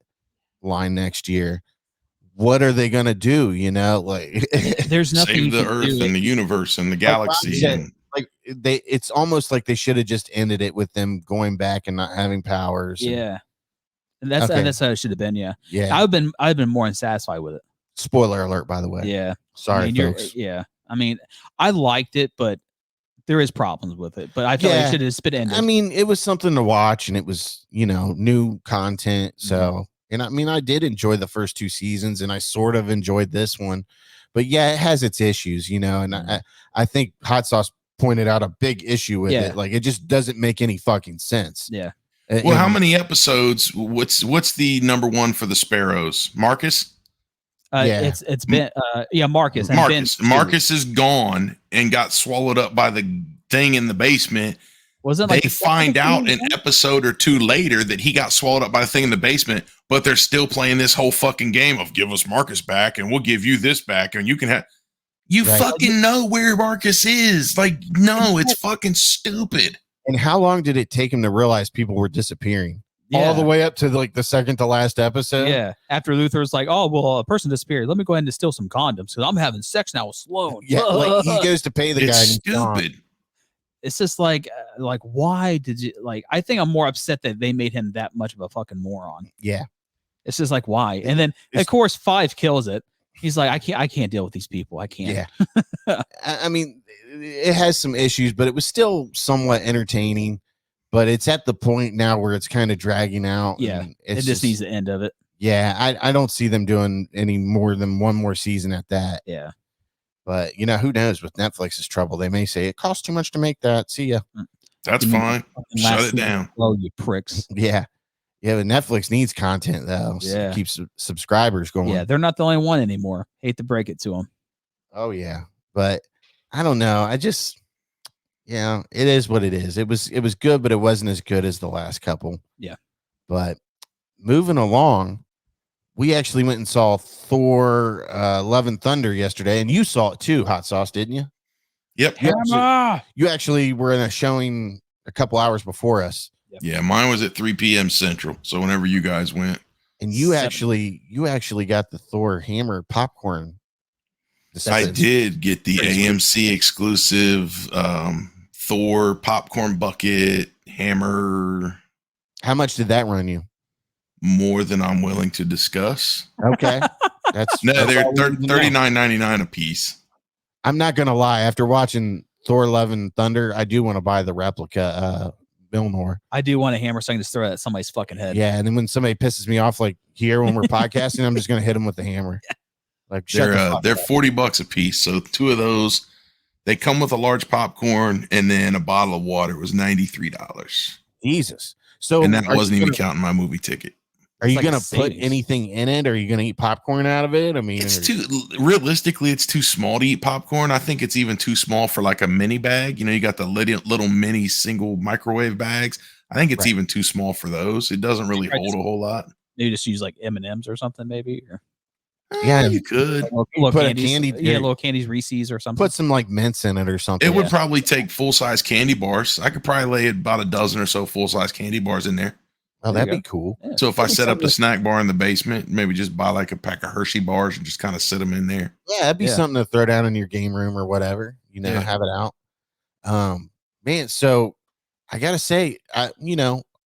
line next year, what are they gonna do? You know, like There's nothing Save you the can Earth do. and the universe and the Rob galaxy. said, And like it's almost like they should have just ended it with them going back and not having powers. Yeah, and that's Okay. that's how it should have been. Yeah, Yeah. I've been more unsatisfied with it. Spoiler alert, by the way. Yeah, Sorry, I mean, folks. I mean, I liked it, but there is problems with it. But I feel like it should have just been ended. I mean, it was something to watch, and it was, new content. So, and I mean, I did enjoy the first 2 seasons, and I sort of enjoyed this one, but yeah, it has its issues, and I think Hot Sauce pointed out a big issue with it. Like, it just doesn't make any fucking sense. Yeah. well, how many episodes? What's the number one for the Sparrows? Marcus. It's been Marcus. And Marcus is gone and got swallowed up by the thing in the basement. Wasn't they find out an episode or 2 later that he got swallowed up by the thing in the basement, but they're still playing this whole fucking game of give us Marcus back and we'll give you this back and you can have fucking know where Marcus is. Like, no, it's fucking stupid. And how long did it take him to realize people were disappearing? All the way up to like the second to last episode. Yeah. After Luther's like, oh, well, a person disappeared. Let me go ahead and steal some condoms because I'm having sex now with Sloan. Yeah. Like he goes to pay the guy. It's stupid. It's just like, why did you I think I'm more upset that they made him that much of a fucking moron. Yeah. It's just like, why? And then of course 5 kills it. He's like, I can't deal with these people. I can't. Yeah. I mean, it has some issues, but it was still somewhat entertaining. But it's at the point now where it's kind of dragging out. Yeah, it just needs the end of it. Yeah, I don't see them doing any more than one more season at that. Yeah. But, who knows with Netflix's trouble. They may say it costs too much to make that. See ya. That's fine. Shut it down. Oh, you pricks. Yeah. Yeah, but Netflix needs content, though. So keeps subscribers going. Yeah, they're not the only one anymore. Hate to break it to them. Oh, yeah. But I don't know. Yeah, it is what it is. It was good, but it wasn't as good as the last couple. Yeah. But moving along, we actually went and saw Thor Love and Thunder yesterday, and you saw it too, Hot Sauce, didn't you? Yep. You actually were in a showing a couple hours before us. Yep. Yeah, mine was at 3 p.m. Central. So whenever you guys went. And you actually got the Thor hammer popcorn. I did get the AMC exclusive Thor popcorn bucket hammer. How much did that run you? More than I'm willing to discuss. Okay. They're $39.99 a piece. I'm not gonna lie, after watching Thor Love and Thunder, I do want to buy the replica Milnor. I do want a hammer so I can just throw it at somebody's fucking head. Yeah, and then when somebody pisses me off like here when we're podcasting, I'm just gonna hit them with the hammer. Like they're $40 a piece. So 2 of those. They come with a large popcorn and then a bottle of water. It was $93. Jesus. So and that wasn't even counting my movie ticket. Are you gonna put anything in it? Or are you gonna eat popcorn out of it? I mean, realistically, it's too small to eat popcorn. I think it's even too small for like a mini bag. You got the little mini single microwave bags. I think it's even too small for those. It doesn't really hold a whole lot. You just use like M&Ms or something, maybe. Or yeah, you could little put candies, little candies, Reese's or something. Put some like mints in it or something. It would probably take full size candy bars. I could probably lay about a dozen or so full size candy bars in there. Oh, that'd be cool. Yeah. So if I set up the snack bar in the basement, maybe just buy like a pack of Hershey bars and just kind of sit them in there. Yeah, that'd be something to throw down in your game room or whatever. Have it out. Man, so I gotta say, I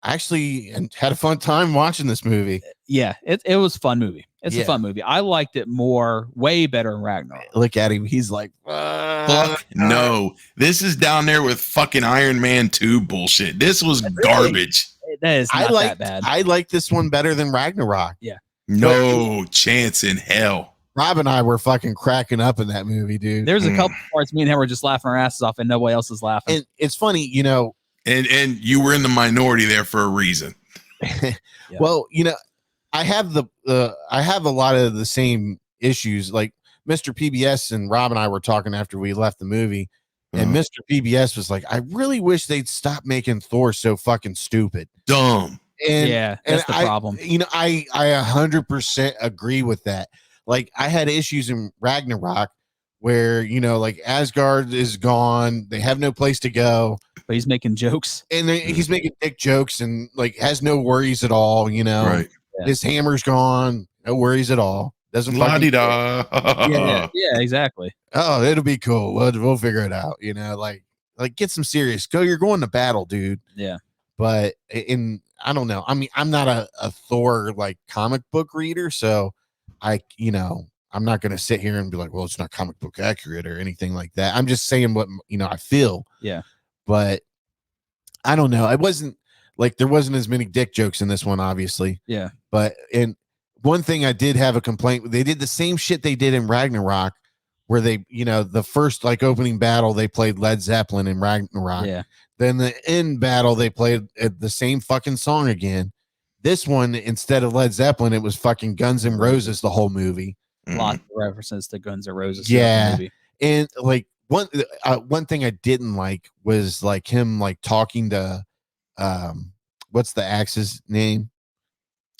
actually had a fun time watching this movie. Yeah, it was a fun movie. It's a fun movie. I liked it way better than Ragnarok. Look at him. He's like, fuck no. This is down there with fucking Iron Man 2 bullshit. This was garbage. That is not that bad. I like this one better than Ragnarok. Yeah. No chance in hell. Rob and I were fucking cracking up in that movie, dude. There's a couple parts me and him were just laughing our asses off and nobody else is laughing. And it's funny, And you were in the minority there for a reason. Well, I have a lot of the same issues. Like Mr. PBS and Rob and I were talking after we left the movie, and Mr. PBS was like, "I really wish they'd stop making Thor so fucking stupid, dumb." And that's the problem. I 100% agree with that. Like I had issues in Ragnarok where, you know, like Asgard is gone. They have no place to go. But he's making jokes. And he's making dick jokes and like has no worries at all, you know. Right. Yeah. His hammer's gone, no worries at all. Doesn't fucking La-di-da. Yeah, exactly. oh, it'll be cool. We'll figure it out, you know, like get some serious. You're going to battle, dude. Yeah. But I don't know. I mean, I'm not a Thor like comic book reader, so I'm not going to sit here and be like, well, it's not comic book accurate or anything like that. I'm just saying what, I feel. Yeah. But I don't know. I wasn't like, there wasn't as many dick jokes in this one, obviously. Yeah. But, and one thing I did have a complaint, they did the same shit they did in Ragnarok, where they, the first like opening battle, they played Led Zeppelin in Ragnarok. Yeah. Then the end battle, they played the same fucking song again. This one, instead of Led Zeppelin, it was fucking Guns N' Roses the whole movie. Lots of references to Guns N' Roses. Yeah. Movie. And like one thing I didn't like was like him like talking to what's the Axe's name?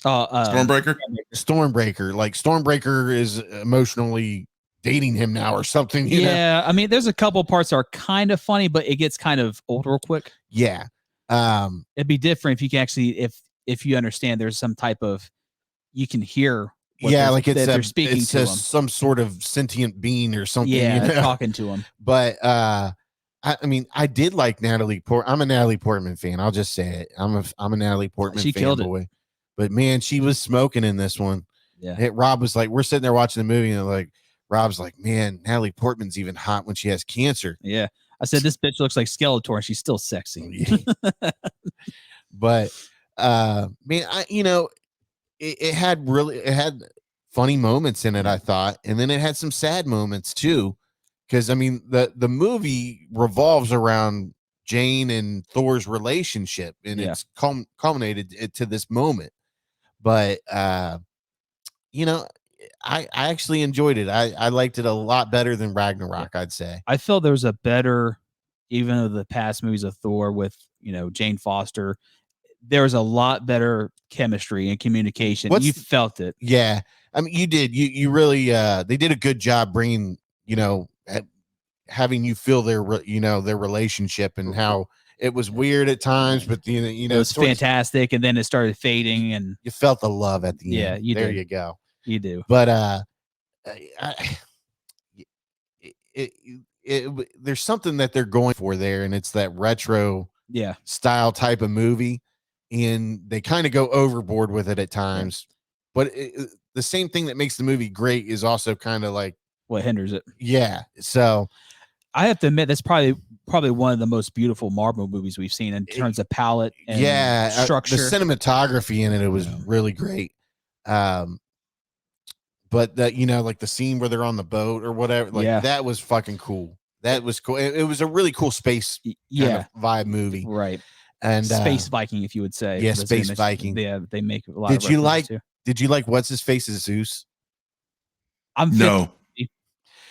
Stormbreaker. Stormbreaker. Like Stormbreaker is emotionally dating him now or something. You know? I mean, there's a couple parts that are kind of funny, but it gets kind of old real quick. Yeah. It'd be different if you can actually, if you understand there's some type of, you can hear like they're speaking to him. some sort of sentient being or something. Yeah, talking to him. But I mean, I did like Natalie Portman. I'm a Natalie Portman fan. I'll just say it. I'm a Natalie Portman She killed it. But man, she was smoking in this one. Yeah. Rob was like, we're sitting there watching the movie and like Rob's like, man, Natalie Portman's even hot when she has cancer. Yeah. I said, this bitch looks like Skeletor and she's still sexy. But man, it had funny moments in it, I thought, and then it had some sad moments too, because I mean the movie revolves around Jane and Thor's relationship, and it's culminated to this moment. But I actually enjoyed it. I liked it a lot better than Ragnarok, I'd say. I felt there was a better, even of the past movies of Thor with, Jane Foster, there was a lot better chemistry and communication. You felt it. Yeah. I mean, you did. You really, they did a good job bringing, having you feel their relationship and how it was weird at times, but it was fantastic. And then it started fading and you felt the love at the end. Yeah, you go. You do. But there's something that they're going for there, and it's that retro style type of movie, and they kind of go overboard with it at times. But the same thing that makes the movie great is also kind of like what hinders it. Yeah. So I have to admit that's probably one of the most beautiful Marvel movies we've seen in terms of palette and structure. The cinematography in it was really great. But that, like the scene where they're on the boat or whatever, that was fucking cool. That was cool. It was a really cool space kind of vibe movie. Right. And Space Viking, if you would say. Yeah, Space Viking. Yeah, they make a lot Did of you like what's his face as Zeus?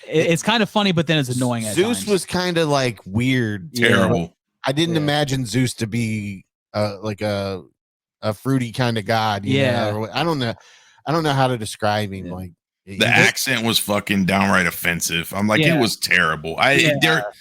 It's kind of funny, but then it's annoying. Zeus was kind of like weird. Terrible. I didn't imagine Zeus to be like a fruity kind of god. I don't know. I don't know how to describe him. Like the accent was fucking downright offensive. I'm like, it was terrible. So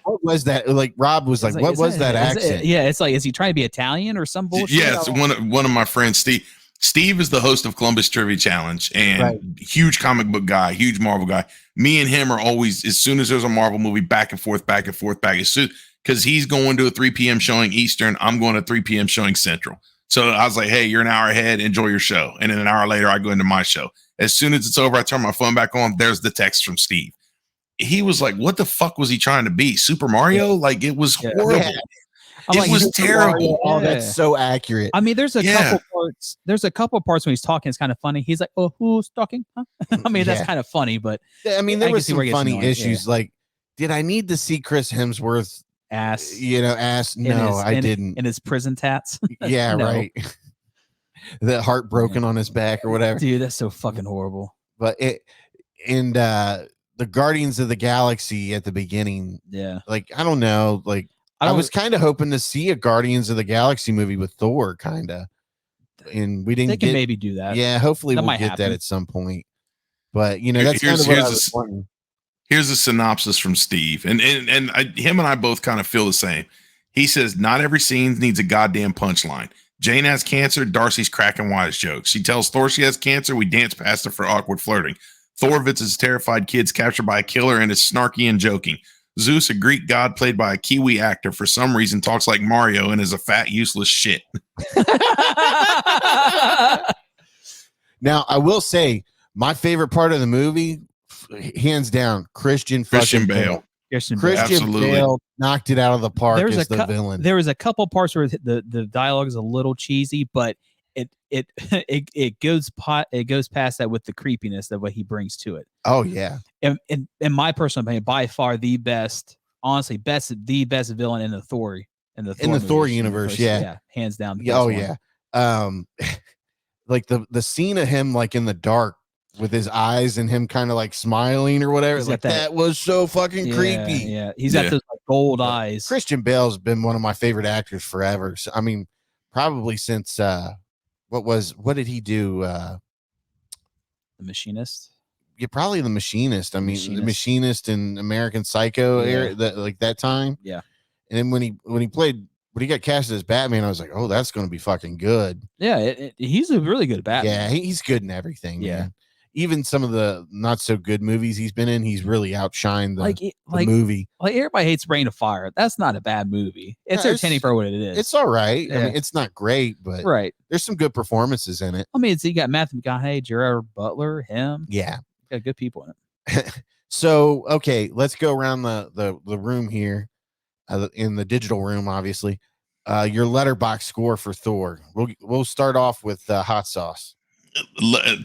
what was that? Like Rob was like, what was that accent? It's like, is he trying to be Italian or some bullshit? Yes, one of my friends, Steve. Steve is the host of Columbus Trivia Challenge and huge comic book guy, huge Marvel guy. Me and him are always, as soon as there's a Marvel movie, back and forth, because he's going to a 3 p.m. showing Eastern. I'm going to 3 p.m. showing Central. So I was like, hey, you're an hour ahead. Enjoy your show. And then an hour later, I go into my show. As soon as it's over, I turn my phone back on. There's the text from Steve. He was like, what the fuck was he trying to be? Super Mario? Like, it was horrible. Yeah. It was terrible. Oh, that's so accurate. I mean, there's a couple parts. There's a couple parts when he's talking. It's kind of funny. He's like, "Oh, who's talking?" Huh? I mean, that's kind of funny. But I mean, there was some funny issues. Like, did I need to see Chris Hemsworth ass? Ass? No, I didn't. In his prison tats. Yeah, right. The heart broken on his back or whatever. Dude, that's so fucking horrible. But the Guardians of the Galaxy at the beginning. Yeah. Like, I don't know. Like, I was kind of hoping to see a Guardians of the Galaxy movie with Thor, kind of, and we didn't. They can maybe do that. Yeah, hopefully we'll get that at some point. But that's kind of what I was wondering. Here's a synopsis from Steve, and him and I both kind of feel the same. He says, not every scene needs a goddamn punchline. Jane has cancer. Darcy's cracking wise jokes. She tells Thor she has cancer. We dance past her for awkward flirting. Thor visits terrified kids captured by a killer and is snarky and joking. Zeus, a Greek god played by a Kiwi actor, for some reason talks like Mario and is a fat, useless shit. Now, I will say my favorite part of the movie, hands down, Christian Bale. Christian Bale knocked it out of the park as the villain. There was a couple parts where the dialogue is a little cheesy, but it goes past that with the creepiness of what he brings to it. Oh yeah, and in my personal opinion, by far the best villain in the Thor universe. Yeah, hands down. Oh yeah. Like the scene of him like in the dark with his eyes and him kind of like smiling or whatever. Like that was so fucking creepy. Yeah, he's got those like gold eyes. Christian Bale's been one of my favorite actors forever. So, I mean, probably since what did he do? The Machinist. Yeah, probably The Machinist. I mean, The Machinist and American Psycho era, that time. Yeah. And then when he got cast as Batman, I was like, oh, that's going to be fucking good. Yeah, he's a really good Batman. Yeah, he's good in everything. Yeah. Man. Even some of the not so good movies he's been in, he's really outshined the movie. Like everybody hates Brain of Fire. That's not a bad movie. It's entertaining for what it is. It's all right. Yeah. I mean, it's not great, but there's some good performances in it. I mean, you got Matthew McConaughey, Gerard Butler, him. Yeah. You got good people in it. So, okay, let's go around the room here, in the digital room, obviously. Your letterbox score for Thor. We'll start off with Hot Sauce.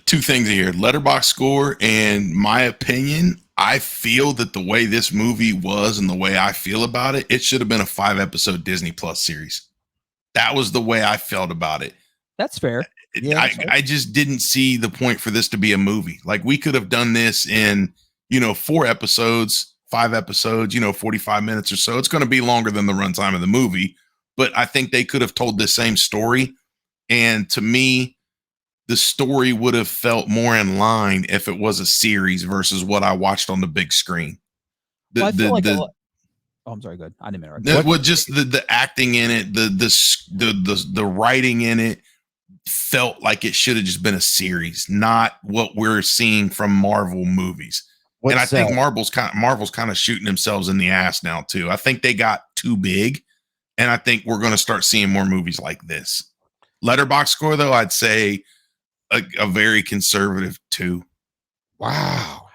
Two things here: letterbox score and my opinion. I feel that the way this movie was and the way I feel about it, it should have been a 5-episode Disney Plus series. That was the way I felt about it. That's fair. I just didn't see the point for this to be a movie. Like, we could have done this in 4 episodes, 5 episodes, 45 minutes or so. It's going to be longer than the runtime of the movie, but I think they could have told the same story. And to me, the story would have felt more in line if it was a series versus what I watched on the big screen. I'm sorry, good. I didn't interrupt. Well, just the acting in it, the writing in it felt like it should have just been a series, not what we're seeing from Marvel movies. And I think Marvel's kind of shooting themselves in the ass now too. I think they got too big, and I think we're going to start seeing more movies like this. Letterbox score, though, I'd say a very conservative 2. Wow,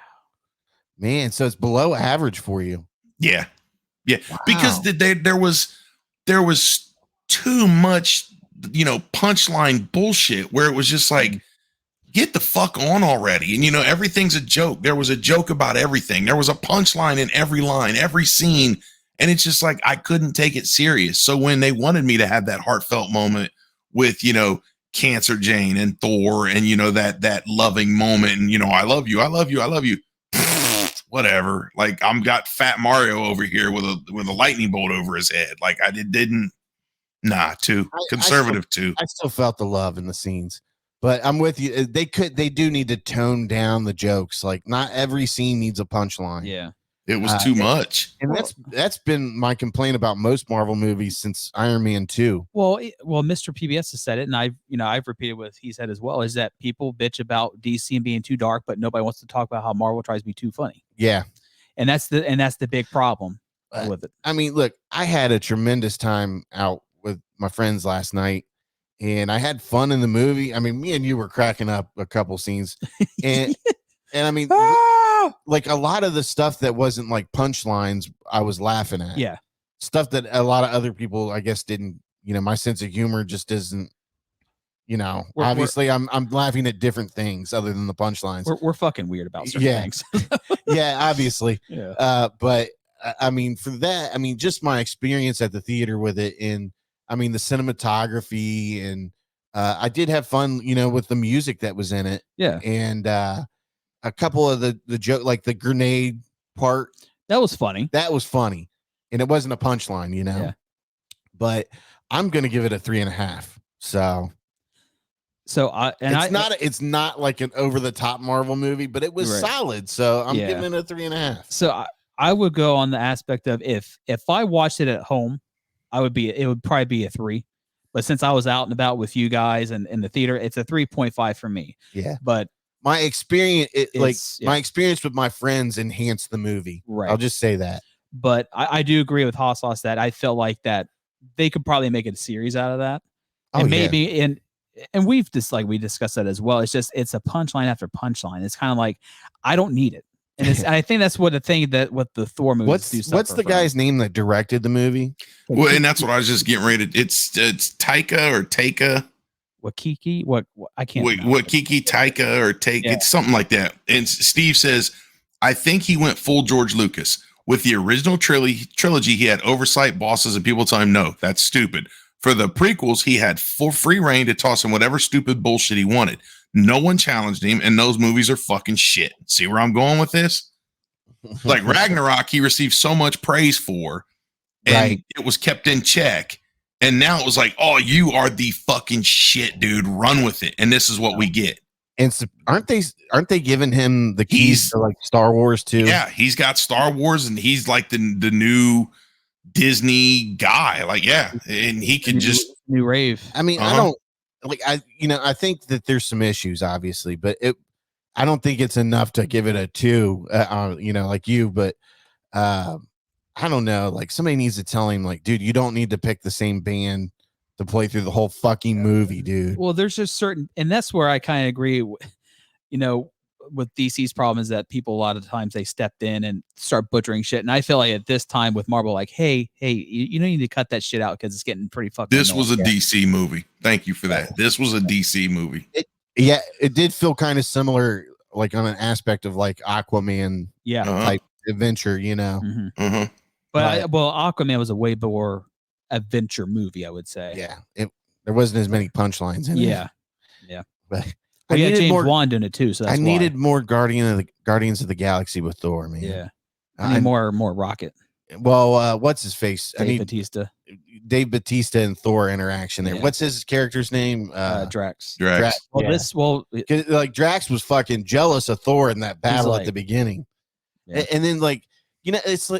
man! So it's below average for you. Yeah. Wow. Because there was too much, punchline bullshit where it was just like, get the fuck on already. And everything's a joke. There was a joke about everything. There was a punchline in every line, every scene, and it's just like I couldn't take it serious. So when they wanted me to have that heartfelt moment with Cancer Jane and Thor and that loving moment and I love you, whatever. Like, I'm got fat Mario over here with a lightning bolt over his head. Like, I didn't. Too conservative. I still felt the love in the scenes, but I'm with you. They do need to tone down the jokes. Like, not every scene needs a punchline. Yeah. It was too much. And that's been my complaint about most Marvel movies since Iron Man 2. Well, Mr. PBS has said it, and I've repeated what he said as well, is that people bitch about DC and being too dark, but nobody wants to talk about how Marvel tries to be too funny. Yeah. And that's the big problem with it. I mean, look, I had a tremendous time out with my friends last night, and I had fun in the movie. I mean, me and you were cracking up a couple scenes, and I mean, like a lot of the stuff that wasn't like punchlines, I was laughing at. Yeah, stuff that a lot of other people, I guess, didn't. My sense of humor just isn't. Obviously, I'm laughing at different things other than the punchlines. We're fucking weird about certain things. Yeah, obviously. Yeah. But I mean, for that, I mean, just my experience at the theater with it, and I mean, the cinematography, and I did have fun, with the music that was in it. Yeah. And a couple of the joke, like the grenade part. That was funny. And it wasn't a punchline, Yeah. But I'm going to give it a 3.5. So So it's not like an over the top Marvel movie, but it was Right. solid. So I'm Yeah. giving it a 3.5. So I would go on the aspect of if I watched it at home, it would probably be a 3. But since I was out and about with you guys and in the theater, it's a 3.5 for me. Yeah. But my experience, yeah. my experience with my friends enhanced the movie. Right. I'll just say that. But I do agree with Hot Sauce that I felt like that they could probably make a series out of that. And maybe and we discussed that as well. It's a punchline after punchline. It's kind of like I don't need it. And I think that's what the Thor movies do. What's the guy's name that directed the movie? Well, and that's what I was just getting ready to. It's Taika or Taika. Wakiki? What I can't. Wakiki Taika or Take. Yeah. It's something like that. And Steve says, I think he went full George Lucas with the original trilogy. He had oversight bosses and people tell him no, that's stupid. For the prequels, he had full free reign to toss in whatever stupid bullshit he wanted. No one challenged him, and those movies are fucking shit. See where I'm going with this? Like Ragnarok, he received so much praise for, and it was kept in check. And now it was like, oh, you are the fucking shit, dude. Run with it. And this is what we get. And so aren't they giving him the keys to like Star Wars too? Yeah, he's got Star Wars, and he's like the new Disney guy. Like, yeah, and he can just new rave. I mean, I think that there's some issues, obviously, but I don't think it's enough to give it a 2. Like you, but I don't know. Like somebody needs to tell him, like, dude, you don't need to pick the same band to play through the whole fucking movie, dude. Well, there's just certain, and that's where I kind of agree. With DC's problem is that people a lot of times they stepped in and start butchering shit, and I feel like at this time with Marvel, like, hey, you don't need to cut that shit out because it's getting pretty fucking. This was a DC movie. Thank you for that. This was a DC movie. It did feel kind of similar, like on an aspect of like Aquaman, type adventure, Mm-hmm. Mm-hmm. But Aquaman was a way more adventure movie, I would say. Yeah, there wasn't as many punchlines in it. Yeah. But I needed James Wan doing it too, so that's needed more Guardians of the Galaxy with Thor, man. Yeah, I need more Rocket. Well, what's his face? Dave Bautista and Thor interaction there. Yeah. What's his character's name? Drax. Like Drax was fucking jealous of Thor in that battle at the beginning, and then it's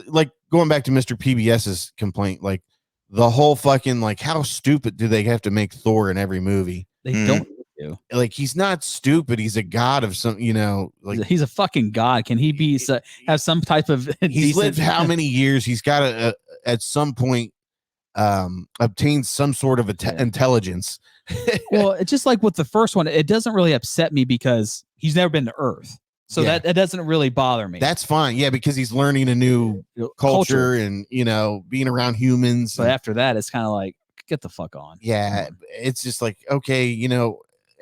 like going back to Mr. PBS's complaint, like the whole fucking like how stupid do they have to make Thor in every movie? They don't do. Like he's not stupid. He's a god of some, like he's a fucking god. Can he be have some type of? He's lived how many years? He's got to at some point obtain some sort of intelligence. Well, it's just like with the first one, it doesn't really upset me because he's never been to Earth. So that doesn't really bother me. That's fine. Yeah, because he's learning a new culture and, being around humans. But after that, it's kind of like, get the fuck on. Yeah, it's just like, okay,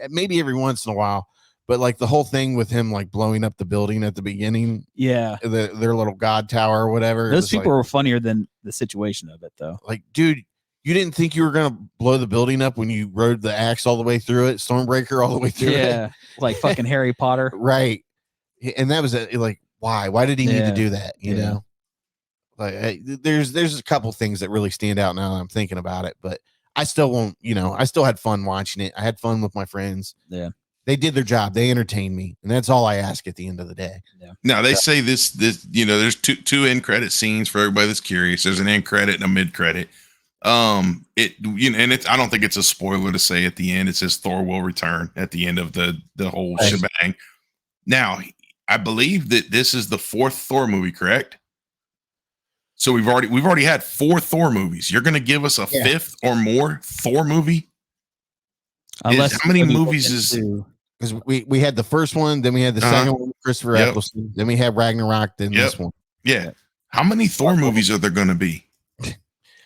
maybe every once in a while. But like the whole thing with him like blowing up the building at the beginning. Yeah. Their little god tower or whatever. Those people were funnier than the situation of it, though. Like, dude, you didn't think you were going to blow the building up when you rode the axe all the way through it, Stormbreaker all the way through it. Yeah, like fucking Harry Potter. Right. And that was like, why? Why did he need to do that? You know, like there's a couple things that really stand out now that I'm thinking about it, but I still won't. I still had fun watching it. I had fun with my friends. Yeah, they did their job. They entertained me, and that's all I ask at the end of the day. Yeah. Now they say this. There's two end credit scenes for everybody that's curious. There's an end credit and a mid credit. And I don't think it's a spoiler to say at the end it says Thor will return at the end of the whole shebang. Now, I believe that this is the 4th Thor movie, correct? So we've already had 4 Thor movies. You're going to give us a 5th or more Thor movie? How many movies is? Because we had the first one, then we had the second one with Christopher Eccleston, then we had Ragnarok, then this one. Yeah. How many Thor movies are there going to be?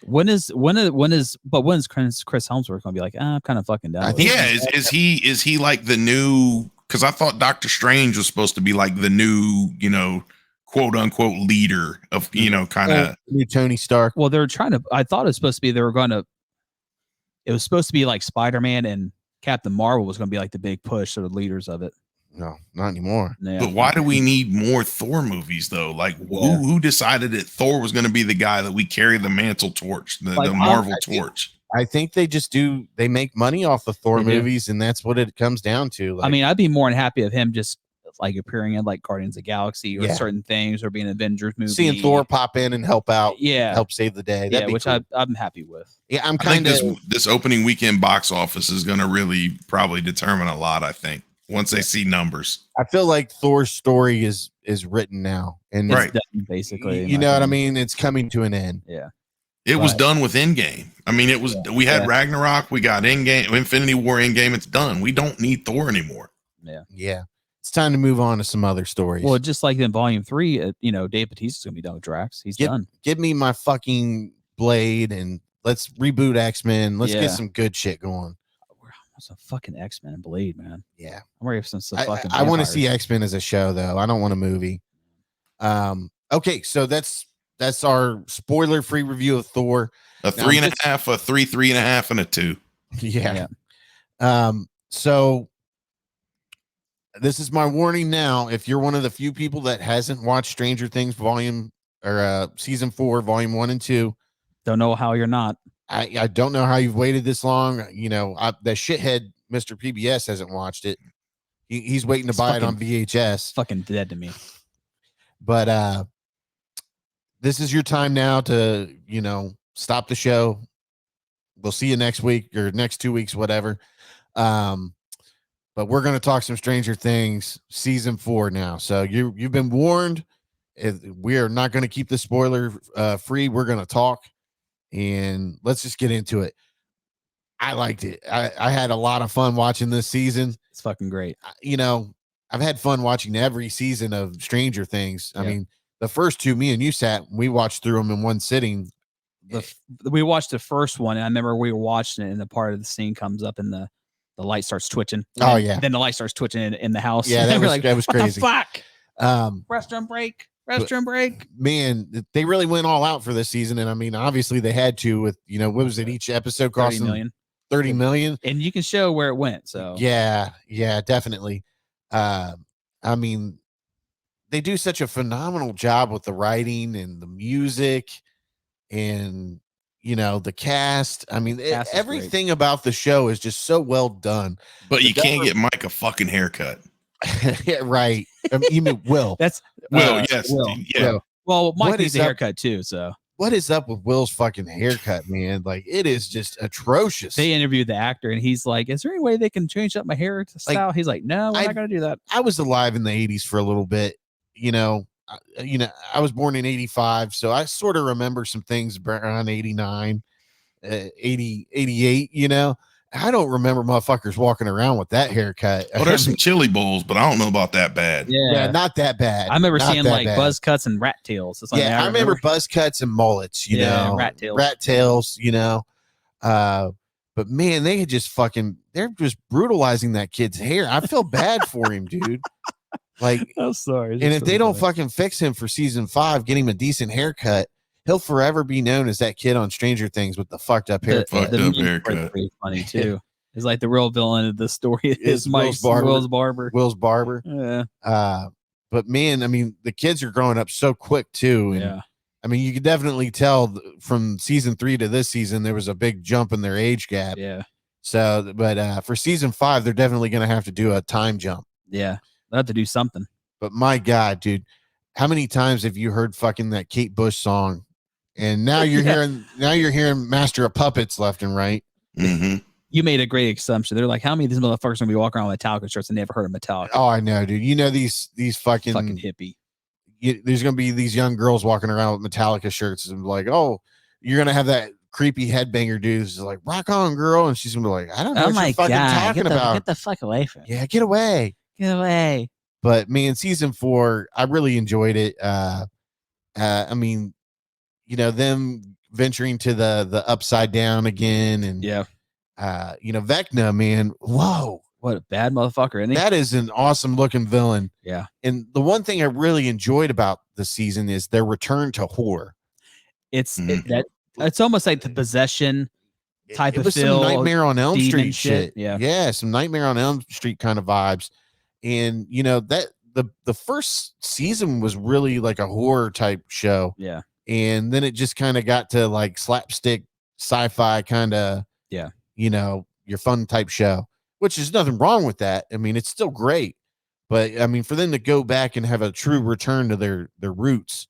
When is Chris Helmsworth going to be like, I'm kind of fucking down? Is he like the new? Because I thought Doctor Strange was supposed to be like the new, quote unquote leader of, kind of new Tony Stark. Well, they're trying to. I thought it was supposed to be it was supposed to be like Spider-Man and Captain Marvel was going to be like the big push, sort of leaders of it. No, not anymore. Yeah. But why do we need more Thor movies though? Like who decided that Thor was going to be the guy that we carry the mantle torch, the Marvel torch? I think they make money off the Thor They do. movies, and that's what it comes down to. I mean, I'd be more than happy of him just like appearing in like Guardians of the Galaxy or Yeah. certain things, or being an Avengers movie. seeing Thor pop in and help out, Yeah. help save the day. That'd be which cool. I'm happy with. Yeah, I'm I think kind of this opening weekend box office is going to really probably determine a lot. I think once they see numbers. I feel like Thor's story is written now, and It's Right. done, basically. you know what I mean. It's coming to an end. Yeah. It was Right. done with Endgame. I mean, we had Ragnarok, we got Endgame, Infinity War, Endgame. It's done. We don't need Thor anymore. Yeah, it's time to move on to some other stories. Well, just like in Volume 3, Dave Bautista's gonna be done with Drax. He's done. Give me my fucking Blade, and let's reboot X-Men. Let's get some good shit going. Some fucking X-Men and Blade, man. Yeah, I'm ready for some fucking. I want to see vampires. X-Men as a show, though. I don't want a movie. Okay, so that's our spoiler-free review of Thor. A 3.5, a 3.5, and a 2. Yeah. So this is my warning now. If you're one of the few people that hasn't watched Stranger Things season 4, volume 1 and 2, don't know how you're not. I don't know how you've waited this long. The shithead Mr. PBS hasn't watched it. He's waiting to buy it on VHS. Fucking dead to me. But this is your time now to, stop the show. We'll see you next week or next 2 weeks, whatever. But we're going to talk some Stranger Things season 4 now. So you've been warned. We are not going to keep the spoiler free. We're going to talk, and let's just get into it. I liked it. I had a lot of fun watching this season. It's fucking great. I've had fun watching every season of Stranger Things. I mean, the first 2, me and you we watched through them in one sitting. We watched the first one, and I remember we were watching it, and the part of the scene comes up, and the light starts twitching. Oh yeah. Then the light starts twitching in the house. Yeah, that was what crazy. The fuck. Restroom break. Man, they really went all out for this season, and I mean, obviously they had to with what was it? Each episode costing 30 million, and you can show where it went. So yeah, definitely. I mean, they do such a phenomenal job with the writing and the music, and the cast. I mean, everything about the show is just so well done. But you can't get Mike a fucking haircut. Yeah, right. You mean Will? That's Will. Yes. Will. Yeah. Well, Mike needs a haircut too. So what is up with Will's fucking haircut, man? Like, it is just atrocious. They interviewed the actor, and he's like, "Is there any way they can change up my hair style?" He's like, "No, we're not gonna do that." I was alive in the 80s for a little bit. I was born in 85, so I sort of remember some things around 89, 80, 88. I don't remember motherfuckers walking around with that haircut. Well, there's some chili bowls, but I don't know about that bad. Yeah, not that bad. I remember seeing like buzz cuts and rat tails. Like I remember buzz cuts and mullets, rat tails. But man, they're just brutalizing that kid's hair. I feel bad for him, dude. Like, I'm sorry. And if they don't fucking fix him for season 5, get him a decent haircut, he'll forever be known as that kid on Stranger Things with the fucked up haircut. The haircut. Pretty funny too. It's like the real villain of the story is Will's barber. Will's barber. Yeah. But man, I mean, the kids are growing up so quick too. And I mean, you could definitely tell from season 3 to this season there was a big jump in their age gap. Yeah. So, but for season 5, they're definitely going to have to do a time jump. Yeah. They'll have to do something. But my God, dude, how many times have you heard fucking that Kate Bush song? And now you're hearing Master of Puppets left and right. Mm-hmm. You made a great assumption. They're like, how many of these motherfuckers are gonna be walking around with Metallica shirts and never heard of Metallica? Oh, I know, dude. These fucking hippie. There's gonna be these young girls walking around with Metallica shirts and like, oh, you're gonna have that creepy headbanger dude who's like, rock on, girl, and she's gonna be like, I don't know what you're fucking talking about. Get the fuck away from me. Yeah, get away. Get away. But man, season 4, I really enjoyed it. I mean, them venturing to the upside down again, and Vecna, man, whoa, what a bad motherfucker, isn't he? That is an awesome looking villain. Yeah. And the one thing I really enjoyed about the season is their return to horror. It's almost like the possession type of feel. Some Nightmare on Elm Street shit. Yeah, some Nightmare on Elm Street kind of vibes. And that the first season was really like a horror type show. Yeah. And then it just kind of got to like slapstick sci-fi kind of, your fun type show, which is nothing wrong with that. I mean, it's still great, but I mean, for them to go back and have a true return to their roots,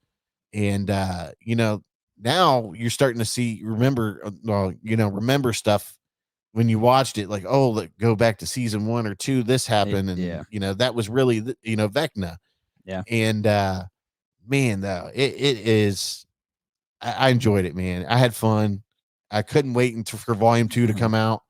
and now you're starting to remember stuff when you watched it, like, oh, go back to season 1 or 2, this happened, and that was really Vecna. And man, though, it is, I enjoyed it, man. I had fun. I couldn't wait for volume 2 to come out,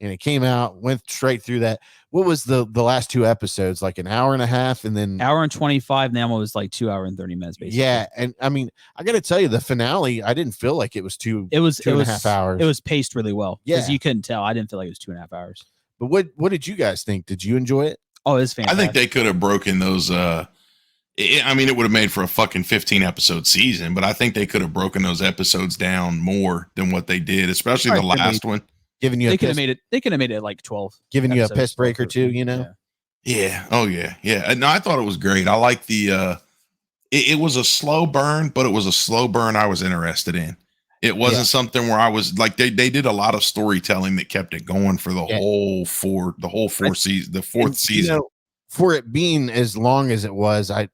and it came out, went straight through that. What was the last 2 episodes, like an hour and a half, and then hour and 25, and then one was like 2 hours and 30 minutes, basically. Yeah, and I mean, I got to tell you, the finale, I didn't feel like it was two and a half hours. It was paced really well. Yeah, because you couldn't tell. I didn't feel like it was 2.5 hours. But what did you guys think? Did you enjoy it? Oh, it's fantastic. I think they could have broken those. I mean, it would have made for a fucking 15 episode season, but I think they could have broken those episodes down more than what they did, especially the last one. Giving you they could have made it. They could have made it like 12. Giving you a piss break or two, Yeah. Oh yeah. No, I thought it was great. I like the. It was a slow burn, but it was a slow burn I was interested in. It wasn't something where I was like they did a lot of storytelling that kept it going for the whole fourth season. For it being as long as it was, I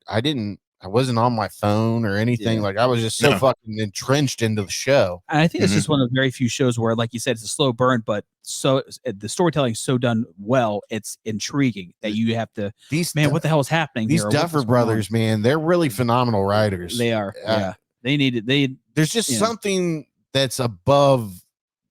wasn't on my phone or anything. Like, I was just so fucking entrenched into the show. And I think it's just one of the very few shows where, like you said, it's a slow burn, but the storytelling is so done well, it's intriguing that you have to. What the hell is happening? These Duffer Brothers, man, they're really phenomenal writers. They are. They need it. There's just something that's above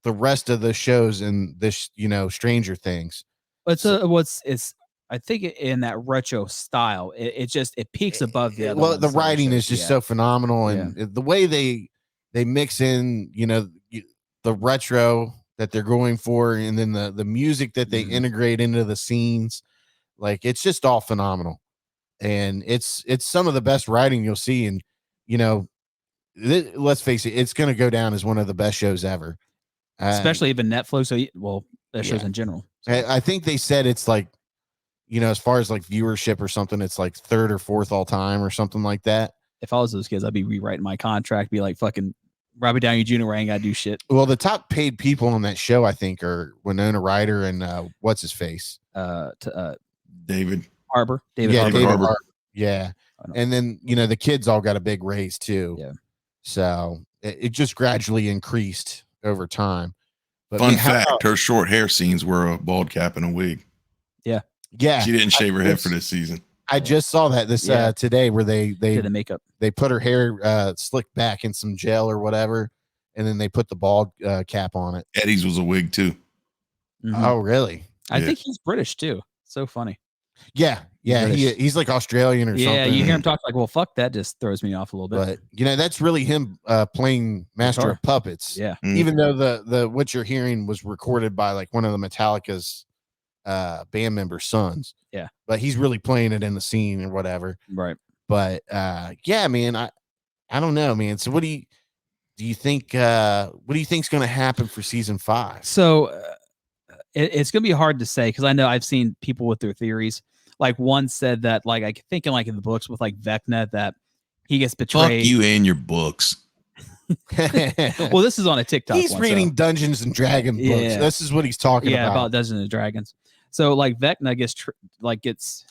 the rest of the shows in this, Stranger Things. It's I think in that retro style, it peaks above the other. Well, the writing is just so phenomenal, and the way they mix in, the retro that they're going for, and then the music that they integrate into the scenes, like, it's just all phenomenal, and it's some of the best writing you'll see, and let's face it, it's going to go down as one of the best shows ever, especially even Netflix. That shows in general. So. I think they said it's like, as far as like viewership or something, it's like 3rd or 4th all time or something like that. If I was those kids, I'd be rewriting my contract, be like, fucking Robert Downey Jr. where I ain't gotta do shit. Well, the top paid people on that show, I think, are Winona Ryder and what's his face? David Harbour. David Harbour. Yeah. And then, the kids all got a big raise too. Yeah. So it just gradually increased over time. But fun fact, her short hair scenes were a bald cap and a wig. Yeah. She didn't shave her head for this season. I just saw that today, where they did the makeup. They put her hair slicked back in some gel or whatever, and then they put the bald cap on it. Eddie's was a wig too. Mm-hmm. Oh, really? I think he's British too. So funny. Yeah. He's like Australian or something. Yeah, you hear him talk like, well, fuck, that just throws me off a little bit. But that's really him playing Master of Puppets. Yeah. Even though the what you're hearing was recorded by like one of the Metallica's band members' sons. Yeah. But he's really playing it in the scene or whatever. Right. But man, I don't know, man. So what do you think think's going to happen for season 5? So it's going to be hard to say, because I know I've seen people with their theories. Like, one said that, like, I think in the books with like Vecna, that he gets betrayed. Fuck you and your books. Well, this is on a TikTok. He's reading Dungeons and Dragons books. This is what he's talking about. Yeah, about Dungeons and Dragons. So like Vecna gets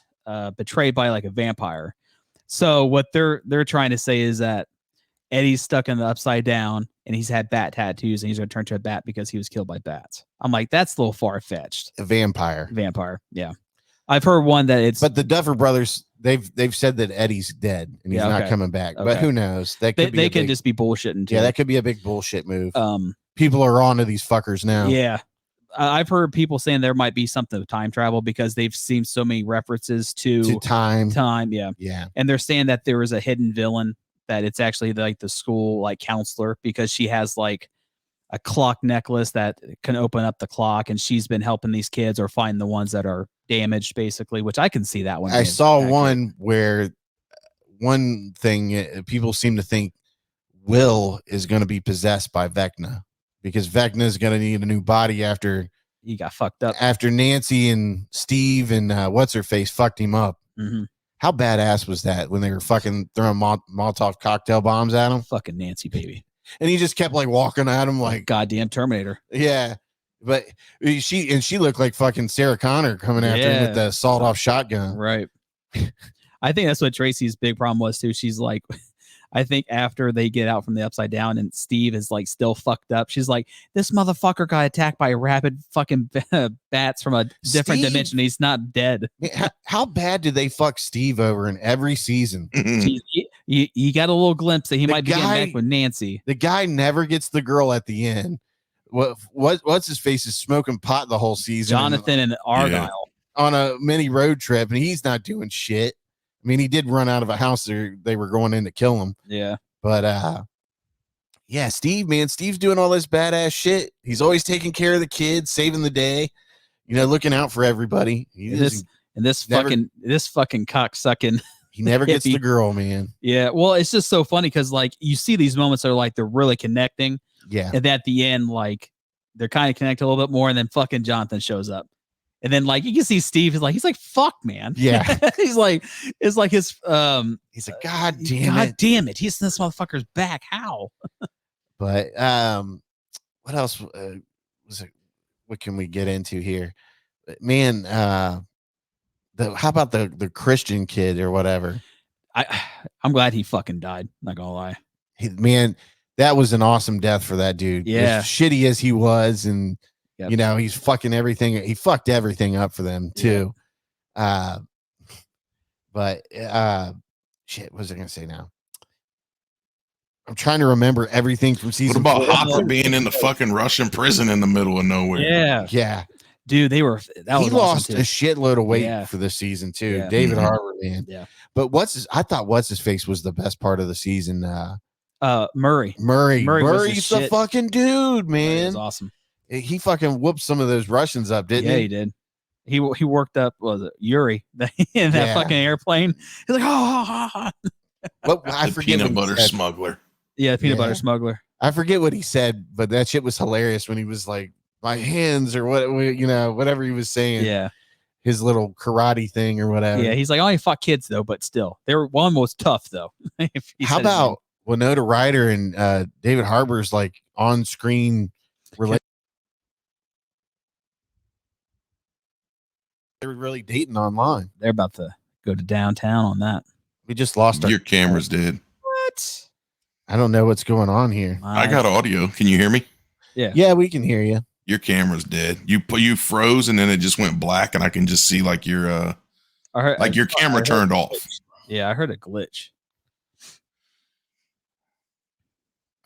betrayed by like a vampire. So what they're trying to say is that Eddie's stuck in the upside down, and he's had bat tattoos, and he's going to turn to a bat because he was killed by bats. I'm like, that's a little far fetched. A vampire. Yeah. I've heard one that it's. But the Duffer Brothers, they've said that Eddie's dead and he's not coming back. Okay. But who knows? That could they can just be bullshitting too. Yeah, that could be a big bullshit move. People are on to these fuckers now. Yeah. I've heard people saying there might be something with time travel, because they've seen so many references to time. Yeah. And they're saying that there is a hidden villain, that it's actually like the school like counselor, because she has like a clock necklace that can open up the clock, and she's been helping these kids or find the ones that are damaged, basically, which I can see that one. I saw one where one thing people seem to think Will is going to be possessed by Vecna, because Vecna is going to need a new body after he got fucked up, after Nancy and Steve and what's her face fucked him up. Mm-hmm. How badass was that when they were fucking throwing Molotov cocktail bombs at him? Fucking Nancy, baby. and he just kept like walking at him like goddamn Terminator. yeah. But she looked like fucking Sarah Connor coming after him with the sawed off shotgun. Right. I think that's what Tracy's big problem was too. She's like, I think after they get out from the Upside Down and Steve is like still fucked up, she's like, this motherfucker got attacked by rabid fucking bats from a different dimension. He's not dead. How bad did they fuck Steve over in every season? You got a little glimpse that he might be getting back with Nancy. The guy never gets the girl at the end. What's his face is smoking pot the whole season. Jonathan and Argyle on a mini road trip, and he's not doing shit. I mean, he did run out of a house they were going in to kill him. Yeah. But yeah, Steve, man, Steve's doing all this badass shit. He's always taking care of the kids, saving the day, looking out for everybody. This fucking cocksucking. He never gets the girl, man. Yeah. Well, it's just so funny because like you see these moments that are like they're really connecting. Yeah. And at the end, like they're kind of connected a little bit more, and then fucking Jonathan shows up. And then like you can see Steve is like, he's like, fuck, man. Yeah. He's like, it's like his he's like, God damn it. He's this motherfucker's back. How? But what else was it? What can we get into here? Man, how about the Christian kid or whatever? I'm glad he fucking died, not gonna lie. Man, that was an awesome death for that dude. Yeah. As shitty as he was, and he's fucking everything. He fucked everything up for them too. Yeah. But shit, what was I gonna say now? I'm trying to remember everything from season. What about Hopper being in the fucking Russian prison in the middle of nowhere? Yeah. Dude, he lost a shitload of weight for this season too. Yeah. David Harbour, man. Yeah. But I thought what's his face was the best part of the season. Murray's the fucking dude, man. That's awesome. He fucking whooped some of those Russians up, didn't he? Yeah, he did. He worked up, was it Yuri in that fucking airplane? He's like, What I forget. Peanut butter smuggler. Yeah, peanut butter smuggler. I forget what he said, but that shit was hilarious when he was like, my hands or whatever he was saying. Yeah. His little karate thing or whatever. Yeah, he's like, I only fought kids though, but still. One was tough though. How about Winona Ryder and David Harbour's like on-screen relationship? They were really dating online. They're about to go to downtown on that. We just lost your camera's dead. What? I don't know what's going on here. I got audio. Can you hear me? Yeah, we can hear you. Your camera's dead. You froze and then it just went black, and I can just see like your camera turned off. Yeah, I heard a glitch.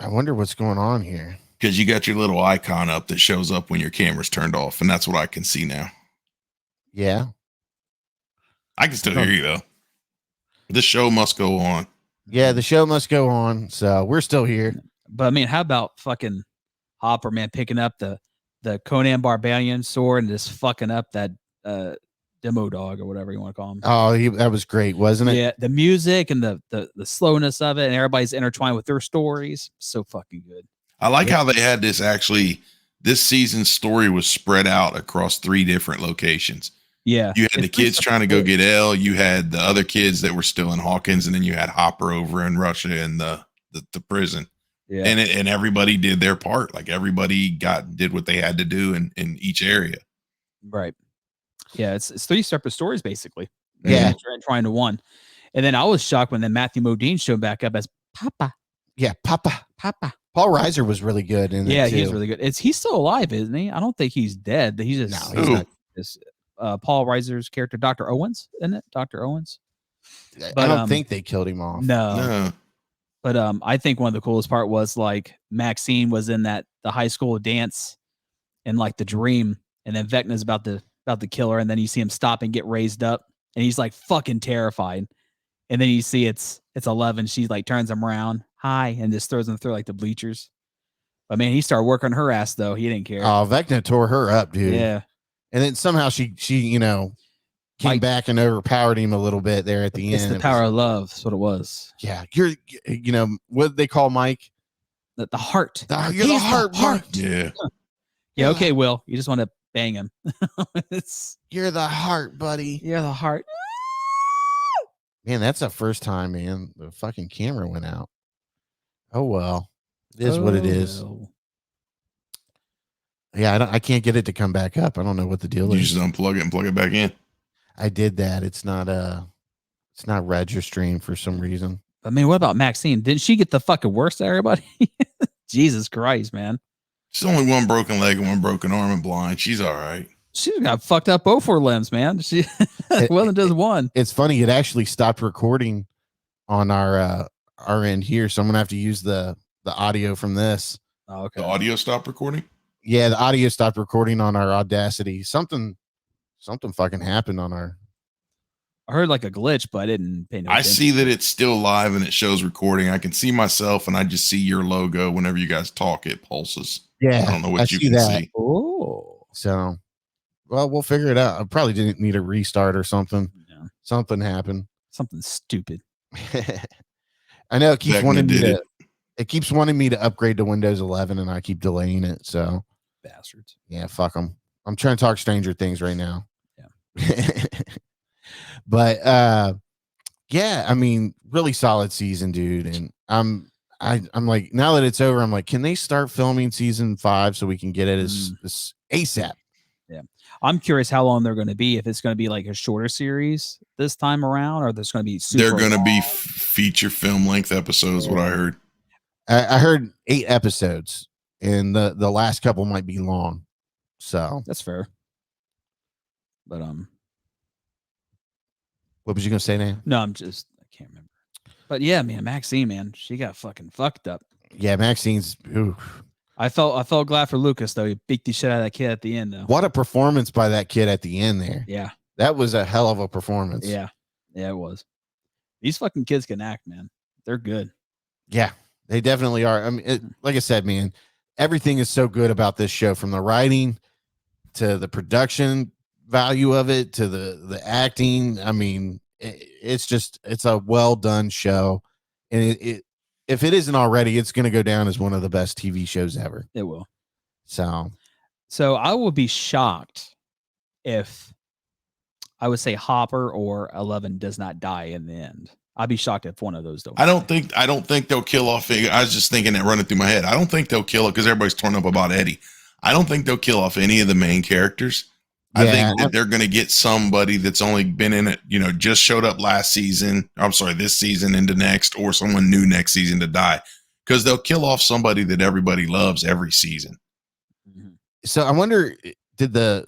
I wonder what's going on here. Because you got your little icon up that shows up when your camera's turned off, and that's what I can see now. Yeah. I can still hear you though. The show must go on. Yeah, the show must go on. So we're still here. But I mean, how about fucking Hopper, man, picking up the Conan Barbarian sword and just fucking up that demo dog or whatever you want to call him. Oh, that was great, wasn't it? Yeah, the music and the slowness of it, and everybody's intertwined with their stories. So fucking good. I like how they had this season's story was spread out across 3 different locations. Yeah. You had the kids trying to go get Elle, you had the other kids that were still in Hawkins, and then you had Hopper over in Russia in the prison. Yeah. And everybody did their part. Like everybody did what they had to do in each area. Right. Yeah, it's 3 separate stories basically. Yeah. Trying to one. And then I was shocked when then Matthew Modine showed back up as Papa. Yeah, Papa. Paul Reiser was really good in it. Yeah, he's really good. He's still alive, isn't he? I don't think he's dead. He's just he's not. This Paul Reiser's character, Dr. Owens, isn't it? Dr. Owens. But I don't think they killed him off. No. But I think one of the coolest part was like Maxine was in the high school dance and like the dream, and then Vecna's about to kill her, and then you see him stop and get raised up, and he's like fucking terrified. And then you see it's 11. She like turns him around, hi, and just throws him through like the bleachers. But man, he started working her ass though. He didn't care. Oh, Vecna tore her up, dude. Yeah. And then somehow she came back and overpowered him a little bit there at the end. It's the power of love. That's what it was. Yeah. What did they call Mike? The heart. You're the heart. Yeah. Yeah. Okay, Will. You just want to bang him. You're the heart, buddy. You're the heart. Man, that's the first time, man. The fucking camera went out. Oh, well. It is what it is. Well. Yeah, I can't get it to come back up. I don't know what the deal You is. just unplug it and plug it back in. I did that. It's not registering for some reason. I mean, what about Maxine? Didn't she get the fucking worst of everybody? Jesus Christ, man. She's only one broken leg and one broken arm and blind. She's all right. She's got fucked up both her limbs, man. She wasn't just one. It's funny. It actually stopped recording on our end here, so I'm gonna have to use the audio from this. Oh, okay. The audio stopped recording? Yeah, the audio stopped recording on our Audacity. Something fucking happened on our. I heard like a glitch, but I didn't pay no I attention. see that it's still live and it shows recording. I can see myself and I just see your logo whenever you guys talk. It pulses. Yeah, I don't know what you see can that. see. Oh. So, well, we'll figure it out. I probably didn't need a restart or something. Yeah. Something happened. Something stupid. I know it keeps Vecna wanting me did to. It keeps wanting me to upgrade to Windows 11, and I keep delaying it. So, Bastards. yeah, fuck them. I'm trying to talk Stranger Things right now. Yeah. But yeah, I mean, really solid season, dude. And I'm like, now that it's over, I'm like, can they start filming season 5 so we can get it as ASAP? Yeah. I'm curious how long they're going to be. If it's going to be like a shorter series this time around, or there's going to be They're going to be long. feature film length episodes, what I heard. I heard 8 episodes, and the last couple might be long. So That's fair. But what was you gonna say, now? no, I can't remember. But yeah, man, Maxine, man, she got fucking fucked up. Yeah, Maxine's. Ooh. I felt glad for Lucas though. He beat the shit out of that kid at the end though. What a performance by that kid at the end there. Yeah, that was a hell of a performance. yeah, it was. These fucking kids can act, man. They're good. Yeah, they definitely are. I mean, like I said, man, everything is so good about this show, from the writing to the production value of it to the acting. I mean, it's a well done show, and it if it isn't already, it's going to go down as one of the best TV shows ever. It will. So I would be shocked if I would say Hopper or 11 does not die in the end. I'd be shocked if one of those don't. I don't think they'll kill off. I was just thinking that running through my head. I don't think they'll kill it because everybody's torn up about Eddie. I don't think they'll kill off any of the main characters. Yeah. I think that they're going to get somebody that's only been in it, just showed up last season. I'm sorry, this season into next, or someone new next season to die, because they'll kill off somebody that everybody loves every season. So I wonder, did the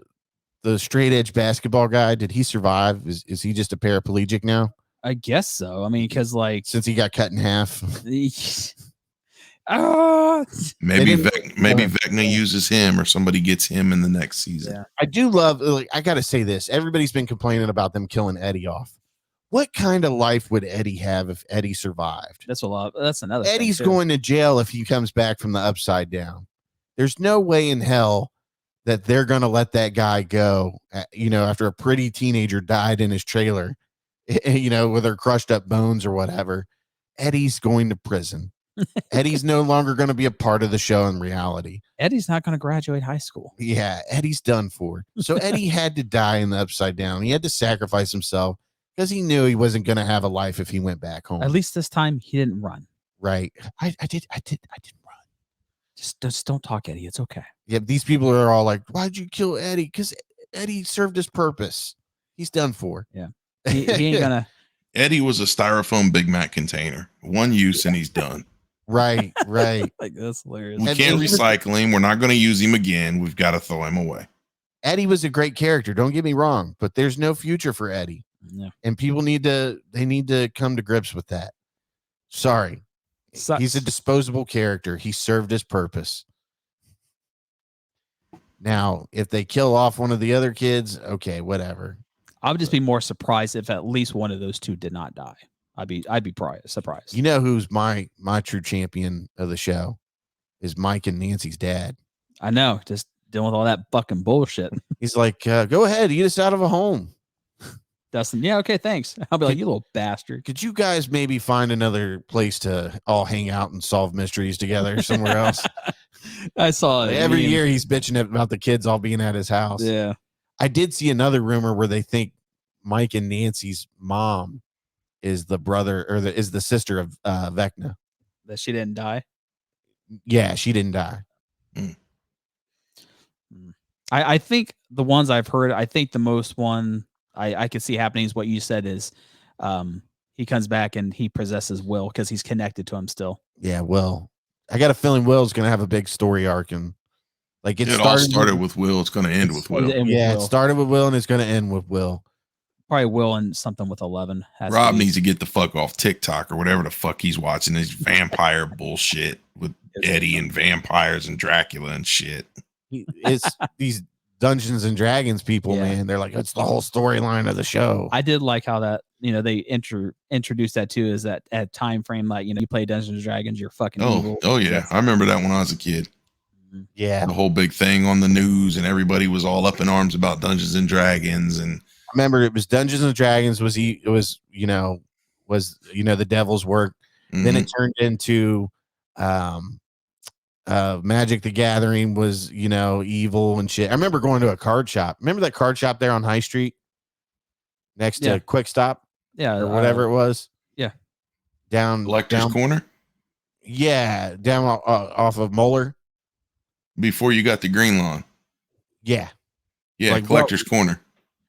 straight edge basketball guy, did he survive? Is he just a paraplegic now? I guess so. I mean, because like since he got cut in half. Maybe Vecna uses him, or somebody gets him in the next season. Yeah. I do love, I gotta say this, everybody's been complaining about them killing Eddie off. What kind of life would Eddie have if Eddie survived? That's another Eddie's thing too. going to jail if he comes back from the upside down. There's no way in hell that they're gonna let that guy go, after a pretty teenager died in his trailer, with her crushed up bones or whatever. Eddie's going to prison. Eddie's no longer going to be a part of the show in reality. Eddie's not going to graduate high school. Yeah, Eddie's done for. So Eddie had to die in the upside down. He had to sacrifice himself because he knew he wasn't going to have a life if he went back home. At least this time he didn't run. Right. I did run. Just don't talk, Eddie. It's okay. Yeah, these people are all like, why'd you kill Eddie? Because Eddie served his purpose. He's done for. Yeah. He ain't gonna. Eddie was a styrofoam Big Mac container. One use and he's done. Right. Like, that's hilarious. We can't recycle him. We're not going to use him again. We've got to throw him away. Eddie was a great character. Don't get me wrong, but there's no future for Eddie. Yeah. And people need to come to grips with that. Sorry. Sucks. He's a disposable character. He served his purpose. Now, if they kill off one of the other kids, okay, whatever. I would just be more surprised if at least one of those two did not die. I'd be surprised. You know who's my true champion of the show is Mike and Nancy's dad. I know, just dealing with all that fucking bullshit. He's like, go ahead, eat us out of a home. Dustin, yeah, okay, thanks. I'll be like, you little bastard. Could you guys maybe find another place to all hang out and solve mysteries together somewhere else? I saw it. Every year he's bitching about the kids all being at his house. Yeah. I did see another rumor where they think Mike and Nancy's mom is the brother or is the sister of Vecna. That she didn't die. Yeah, she didn't die. I think the ones I've heard, I think the most one I could see happening is what you said is he comes back and he possesses Will because he's connected to him still. Yeah, Will. I got a feeling Will's gonna have a big story arc, and like It all started with Will. It's going to end with Will. It started with Will, and it's gonna end with Will. Probably Will and something with 11. Rob needs to get the fuck off TikTok or whatever the fuck he's watching. This vampire bullshit with Eddie and vampires and Dracula and shit. It's these Dungeons and Dragons people, man. They're like, it's the whole storyline of the show. I did like how that, they introduced that too, is that at time frame, like, you play Dungeons and Dragons, you're fucking evil. Oh yeah. I remember that when I was a kid. Yeah. The whole big thing on the news and everybody was all up in arms about Dungeons and Dragons. And I remember it was Dungeons and Dragons was the devil's work. Then it turned into Magic the Gathering was, evil and shit. I remember going to a card shop. Remember that card shop there on High Street next to Quick Stop? Yeah. Or whatever it was. Yeah. Collector's Corner? Yeah. Down off of Moeller. Before you got the Green Lawn. Yeah. Yeah. Like, Collector's Corner.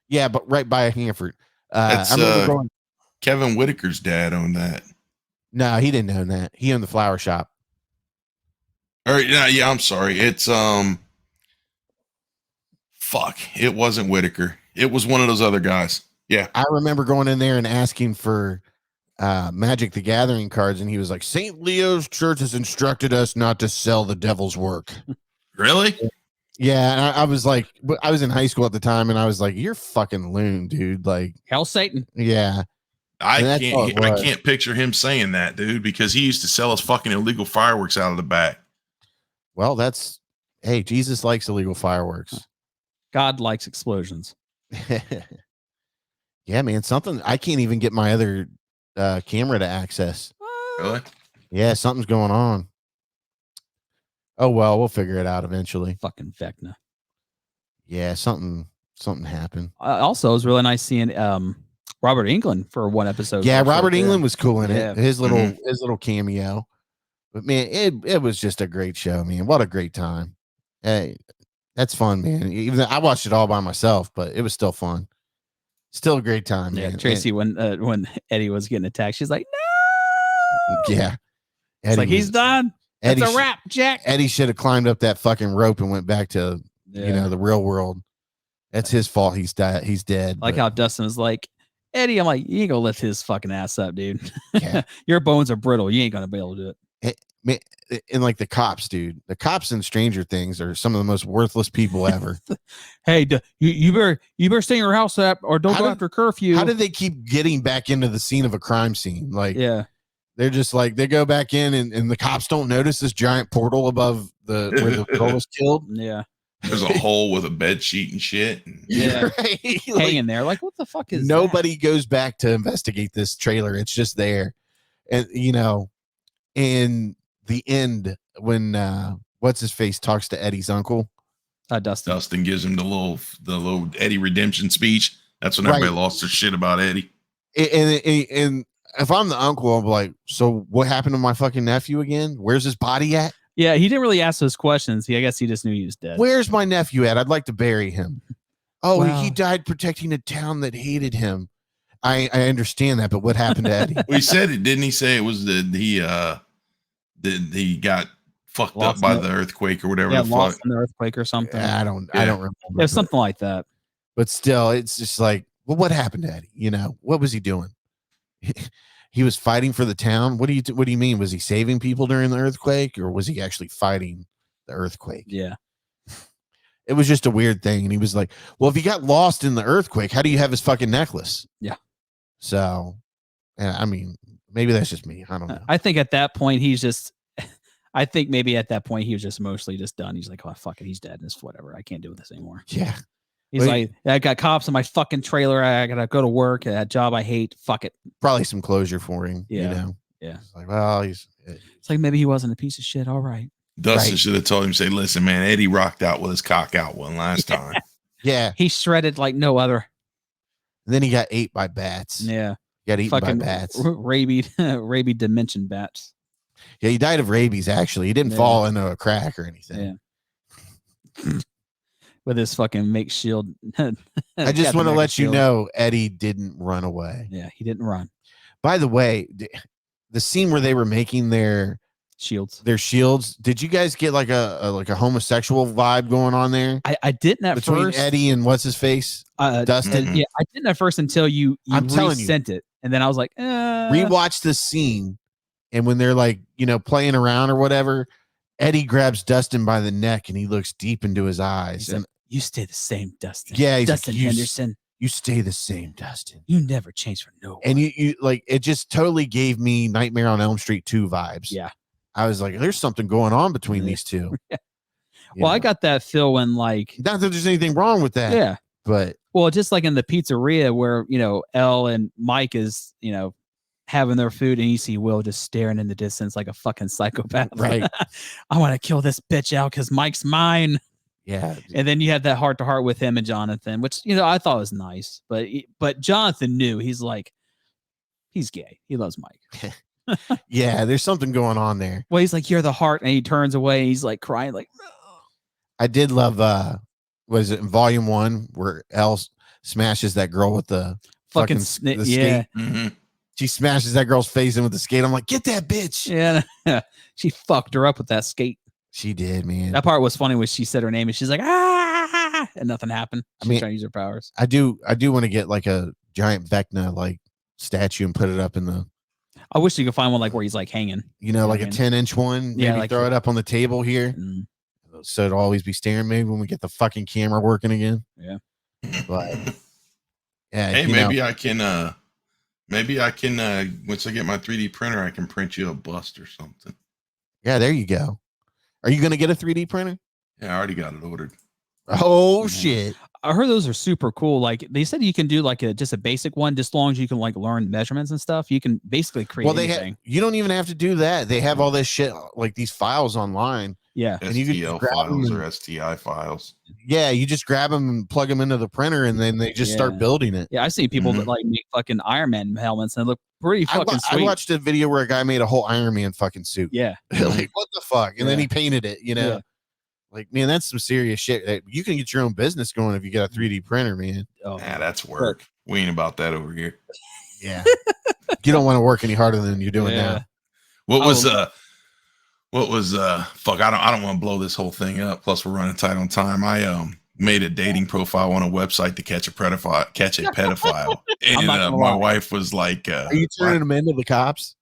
Yeah. But right by Hanford. That's Kevin Whitaker's dad owned that. No, he didn't own that. He owned the flower shop. All right, yeah, I'm sorry. It's fuck. It wasn't Whitaker. It was one of those other guys. Yeah. I remember going in there and asking for Magic the Gathering cards, and he was like, St. Leo's Church has instructed us not to sell the devil's work. Really? Yeah, and I was like, I was in high school at the time, and I was like, you're fucking loon, dude. Like, hell Satan. Yeah. I can't picture him saying that, dude, because he used to sell us fucking illegal fireworks out of the back. Well, hey, Jesus likes illegal fireworks. God likes explosions. Yeah, man, something I can't even get my other camera to access. Really? Yeah, something's going on. Oh well, we'll figure it out eventually. Fucking Vecna. Yeah, something happened. Also, it was really nice seeing Robert Englund for one episode. Yeah, Robert Englund was cool in it. His little cameo. But man, it was just a great show, man. What a great time. Hey, that's fun, man. Even though I watched it all by myself, but it was still fun. Still a great time, man. Tracy, when Eddie was getting attacked, she's like, no. Yeah. It's like, he's done. It's a wrap, Jack. Eddie should have climbed up that fucking rope and went back to the real world. That's his fault. He's dead. Like how Dustin was like, Eddie, I'm like, you ain't gonna lift his fucking ass up, dude. Yeah. Your bones are brittle. You ain't gonna be able to do it. And like the cops, dude. The cops in Stranger Things are some of the most worthless people ever. Hey, you better stay in your house or don't go after curfew. How did they keep getting back into the scene of a crime scene? Like, they're just like, they go back in and the cops don't notice this giant portal above where the girl was killed. Yeah. There's a hole with a bed sheet and shit. Yeah. Right? Hanging there. Like, what the fuck is nobody goes back to investigate this trailer. It's just there. And, in the end, when what's his face talks to Eddie's uncle, Dustin gives him the little Eddie redemption speech. That's when everybody lost their shit about Eddie. And if I'm the uncle, I'm like, so what happened to my fucking nephew again? Where's his body at? Yeah, he didn't really ask those questions. I guess he just knew he was dead. Where's my nephew at? I'd like to bury him. Oh, he died protecting a town that hated him. I understand that, but what happened to Eddie? Well, he said it, didn't he? Say it was he got fucked up by the earthquake or whatever. Yeah, the lost fuck. in the earthquake or something. I don't remember. Yeah, something like that. But still, it's just like, well, what happened to Eddie? What was he doing? He was fighting for the town. What do you mean? Was he saving people during the earthquake, or was he actually fighting the earthquake? Yeah. It was just a weird thing. And he was like, well, if he got lost in the earthquake, how do you have his fucking necklace? Yeah. So, I mean, maybe that's just me. I don't know. I think at that point, he was just mostly just done. He's like, oh, fuck it. He's dead. It's whatever. I can't do this anymore. Yeah. He's like, I got cops in my fucking trailer. I got to go to work. That job I hate. Fuck it. Probably some closure for him. Yeah. Yeah. It's like, well, it's like, maybe he wasn't a piece of shit. All right. Dustin should have told him, say, listen, man, Eddie rocked out with his cock out one last time. Yeah. He shredded like no other. And then he got ate by bats. Yeah. Got eaten by bats. Rabied dimension bats. Yeah, he died of rabies. Actually, he didn't fall into a crack or anything. Yeah. With his fucking make shield. I just want to let you know Eddie didn't run away. Yeah, he didn't run. By the way, the scene where they were making their shields, did you guys get like a homosexual vibe going on there? I didn't at between first. Eddie and what's his face, Dustin. Yeah, I didn't at first until you sent it, and then I was like, rewatch the scene, and when they're like playing around or whatever, Eddie grabs Dustin by the neck and he looks deep into his eyes. He's and like, you stay the same, Dustin. Yeah, Dustin like, Henderson. You stay the same, Dustin. You never change for no one. And you like it just totally gave me Nightmare on Elm Street 2 vibes. Yeah. I was like, there's something going on between these two. Well, I got that feel when like not that there's anything wrong with that. Yeah. But just like in the pizzeria where, Elle and Mike is, having their food and you see Will just staring in the distance like a fucking psychopath. Right. I want to kill this bitch out because Mike's mine. Yeah. And then you had that heart to heart with him and Jonathan, which, I thought was nice. But Jonathan knew he's gay. He loves Mike. Yeah, there's something going on there. Well, he's like, you're the heart. And he turns away. And he's like crying, like, no. I did love, was it in volume 1 where Elle smashes that girl with the fucking skate? Mm-hmm. She smashes that girl's face in with the skate. I'm like, get that bitch. Yeah. She fucked her up with that skate. She did, man. That part was funny when she said her name and she's like, ah, and nothing happened. She's trying to use her powers. I do want to get like a giant Vecna like statue and put it up in the. I wish you could find one like where he's like hanging. Like a 10-inch one. Maybe like throw it up on the table here. So it'll always be staring. Maybe when we get the fucking camera working again. Yeah. But yeah. Hey, maybe I can once I get my 3D printer, I can print you a bust or something. Yeah, there you go. Are you gonna get a 3D printer? Yeah, I already got it ordered. Oh shit. I heard those are super cool. Like they said you can do like just a basic one, just as long as you can like learn measurements and stuff. You can basically create anything. You don't even have to do that. They have all this shit, like these files online. Yeah. And you can files or STI files. Yeah, you just grab them and plug them into the printer and then they just start building it. Yeah, I see people that like make fucking Iron Man helmets and they look pretty fucking sweet. I watched a video where a guy made a whole Iron Man fucking suit. Yeah. Like, what the fuck? And then he painted it, Yeah. Like, man, that's some serious shit. You can get your own business going if you got a 3D printer, man. Oh, yeah, that's work. We ain't about that over here. Yeah. You don't want to work any harder than you're doing now. What was fuck, I don't want to blow this whole thing up. Plus we're running tight on time. I made a dating profile on a website to catch a pedophile. And my wife was like, are you turning them into the cops?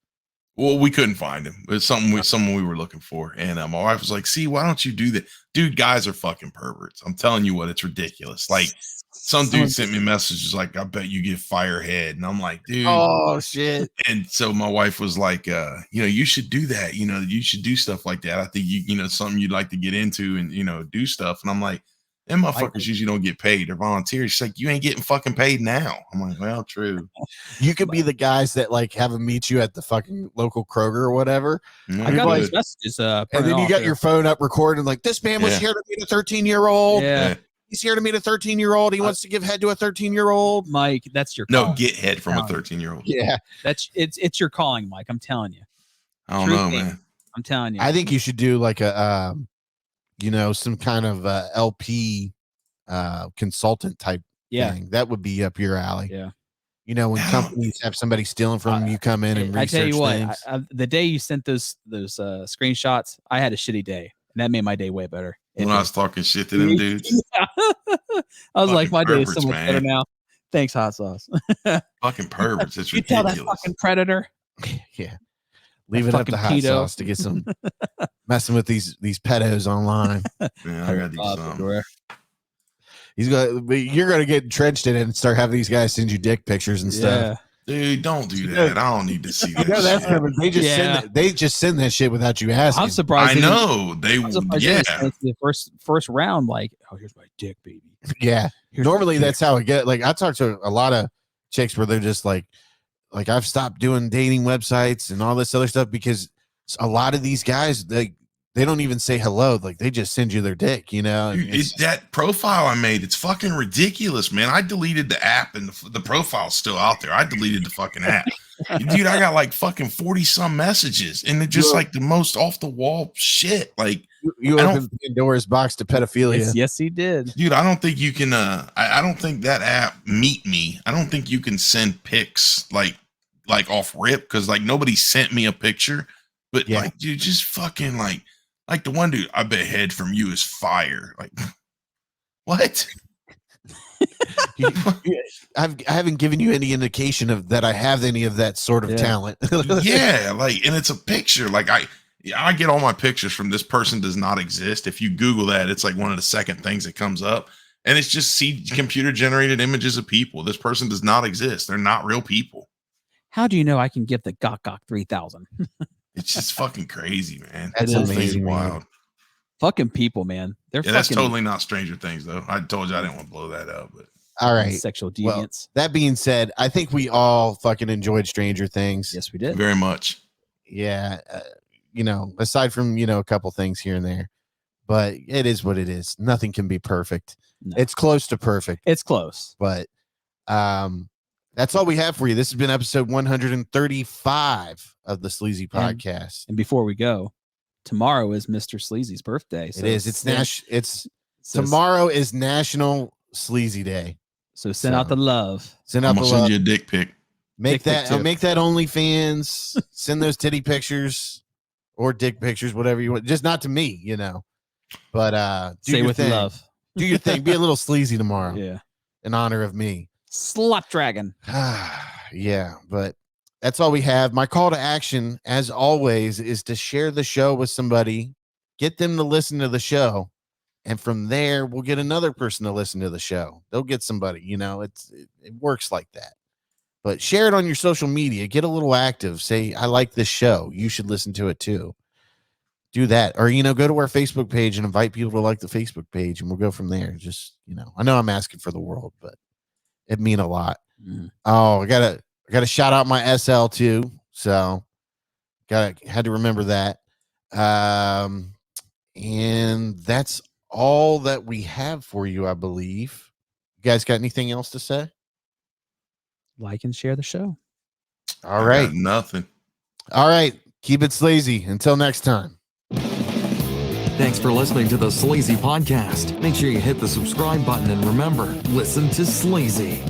Well, we couldn't find him. It was someone we were looking for. And my wife was like, see, why don't you do that? Dude, guys are fucking perverts. I'm telling you what, it's ridiculous. Like some dude sent me messages like, I bet you get firehead. And I'm like, dude. Oh, shit. And so my wife was like, you should do that. You should do stuff like that. I think something you'd like to get into and, do stuff. And I'm like, them motherfuckers usually don't get paid. They're volunteers. She's like, you ain't getting fucking paid now. I'm like, well, true. You could be the guys that like have them meet you at the fucking local Kroger or whatever. I got those messages. And then you got your phone up recording like, this man was here to meet a 13-year-old. Yeah. He's here to meet a 13-year-old. He wants to give head to a 13-year-old. Mike, that's your calling. No, get head from a 13-year-old. Yeah. It's your calling, Mike. I'm telling you. I don't know, man. I'm telling you. I think you should do like a some kind of LP consultant type thing. That would be up your alley. Yeah. When companies have somebody stealing from them, you come in and research I tell you what, things. The day you sent those screenshots, I had a shitty day, and that made my day way better. When I was talking shit to them dudes, I was like, my day is so much better now. Thanks, Hot Sauce. Fucking perverts. It's you ridiculous. Tell that fucking predator. Yeah. Leave it up to Hot Sauce to get some messing with these pedos online. Yeah, I got these. You're gonna get entrenched in it and start having these guys send you dick pictures and stuff. Dude, don't do that. I don't need to see that. They just send that shit without you asking. I'm surprised. I know they. The first round, like, oh, here's my dick, baby. Yeah. Normally that's how it get. Like I talked to a lot of chicks where they're just like I've stopped doing dating websites and all this other stuff because a lot of these guys they they don't even say hello. Like they just send you their dick, you know? Dude, that profile I made, it's fucking ridiculous, man. I deleted the app and the profile's still out there. I deleted the fucking app. Dude, I got like fucking 40 some messages and they're just like the most off the wall shit. Like you opened Pandora's box to pedophilia. Yes, he did. Dude, I don't think you can I don't think that app Meet Me. I don't think you can send pics like off rip because like nobody sent me a picture. But like, dude, just fucking like the one dude, I bet head from you is fire. Like what? I haven't given you any indication of that I have any of that sort of talent. Yeah, like, and it's a picture. Like I get all my pictures from this person does not exist. If you Google that, it's like one of the second things that comes up. And it's just computer generated images of people. This person does not exist. They're not real people. How do you know I can get the Gok 3000? It's just fucking crazy, man. That's amazing. Wild. Fucking people, man. That's totally not Stranger Things, though. I told you I didn't want to blow that up, but all right. Sexual deviants. Well, that being said, I think we all fucking enjoyed Stranger Things. Yes, we did. Very much. Yeah. You know, aside from, you know, a couple things here and there, but it is what it is. Nothing can be perfect. No. It's close to perfect. It's close. But that's all we have for you. This has been episode 135 of the Sleazy Podcast. And before we go, tomorrow is Mr. Sleazy's birthday. So it is. Tomorrow is National Sleazy Day. So send out the love. I'm gonna send you a dick pic. Make that OnlyFans. Send those titty pictures or dick pictures, whatever you want. Just not to me, you know. But say with love. Do your thing. Be a little sleazy tomorrow. Yeah. In honor of me. Slut dragon. Yeah, but that's all we have. My call to action, as always, is to share the show with somebody, get them to listen to the show, and from there we'll get another person to listen to the show. They'll get somebody, you know, it works like that. But share it on your social media, get a little active, say, I like this show, you should listen to it too. Do that. Or, you know, go to our Facebook page and invite people to like the Facebook page, and we'll go from there. Just, you know, I know I'm asking for the world, but it mean a lot. Oh, I gotta shout out my SL too. So had to remember that. And that's all that we have for you, I believe. You guys got anything else to say? Like and share the show. All right. Nothing. All right. Keep it sleazy. Until next time. Thanks for listening to the Sleazy Podcast. Make sure you hit the subscribe button and remember, listen to Sleazy.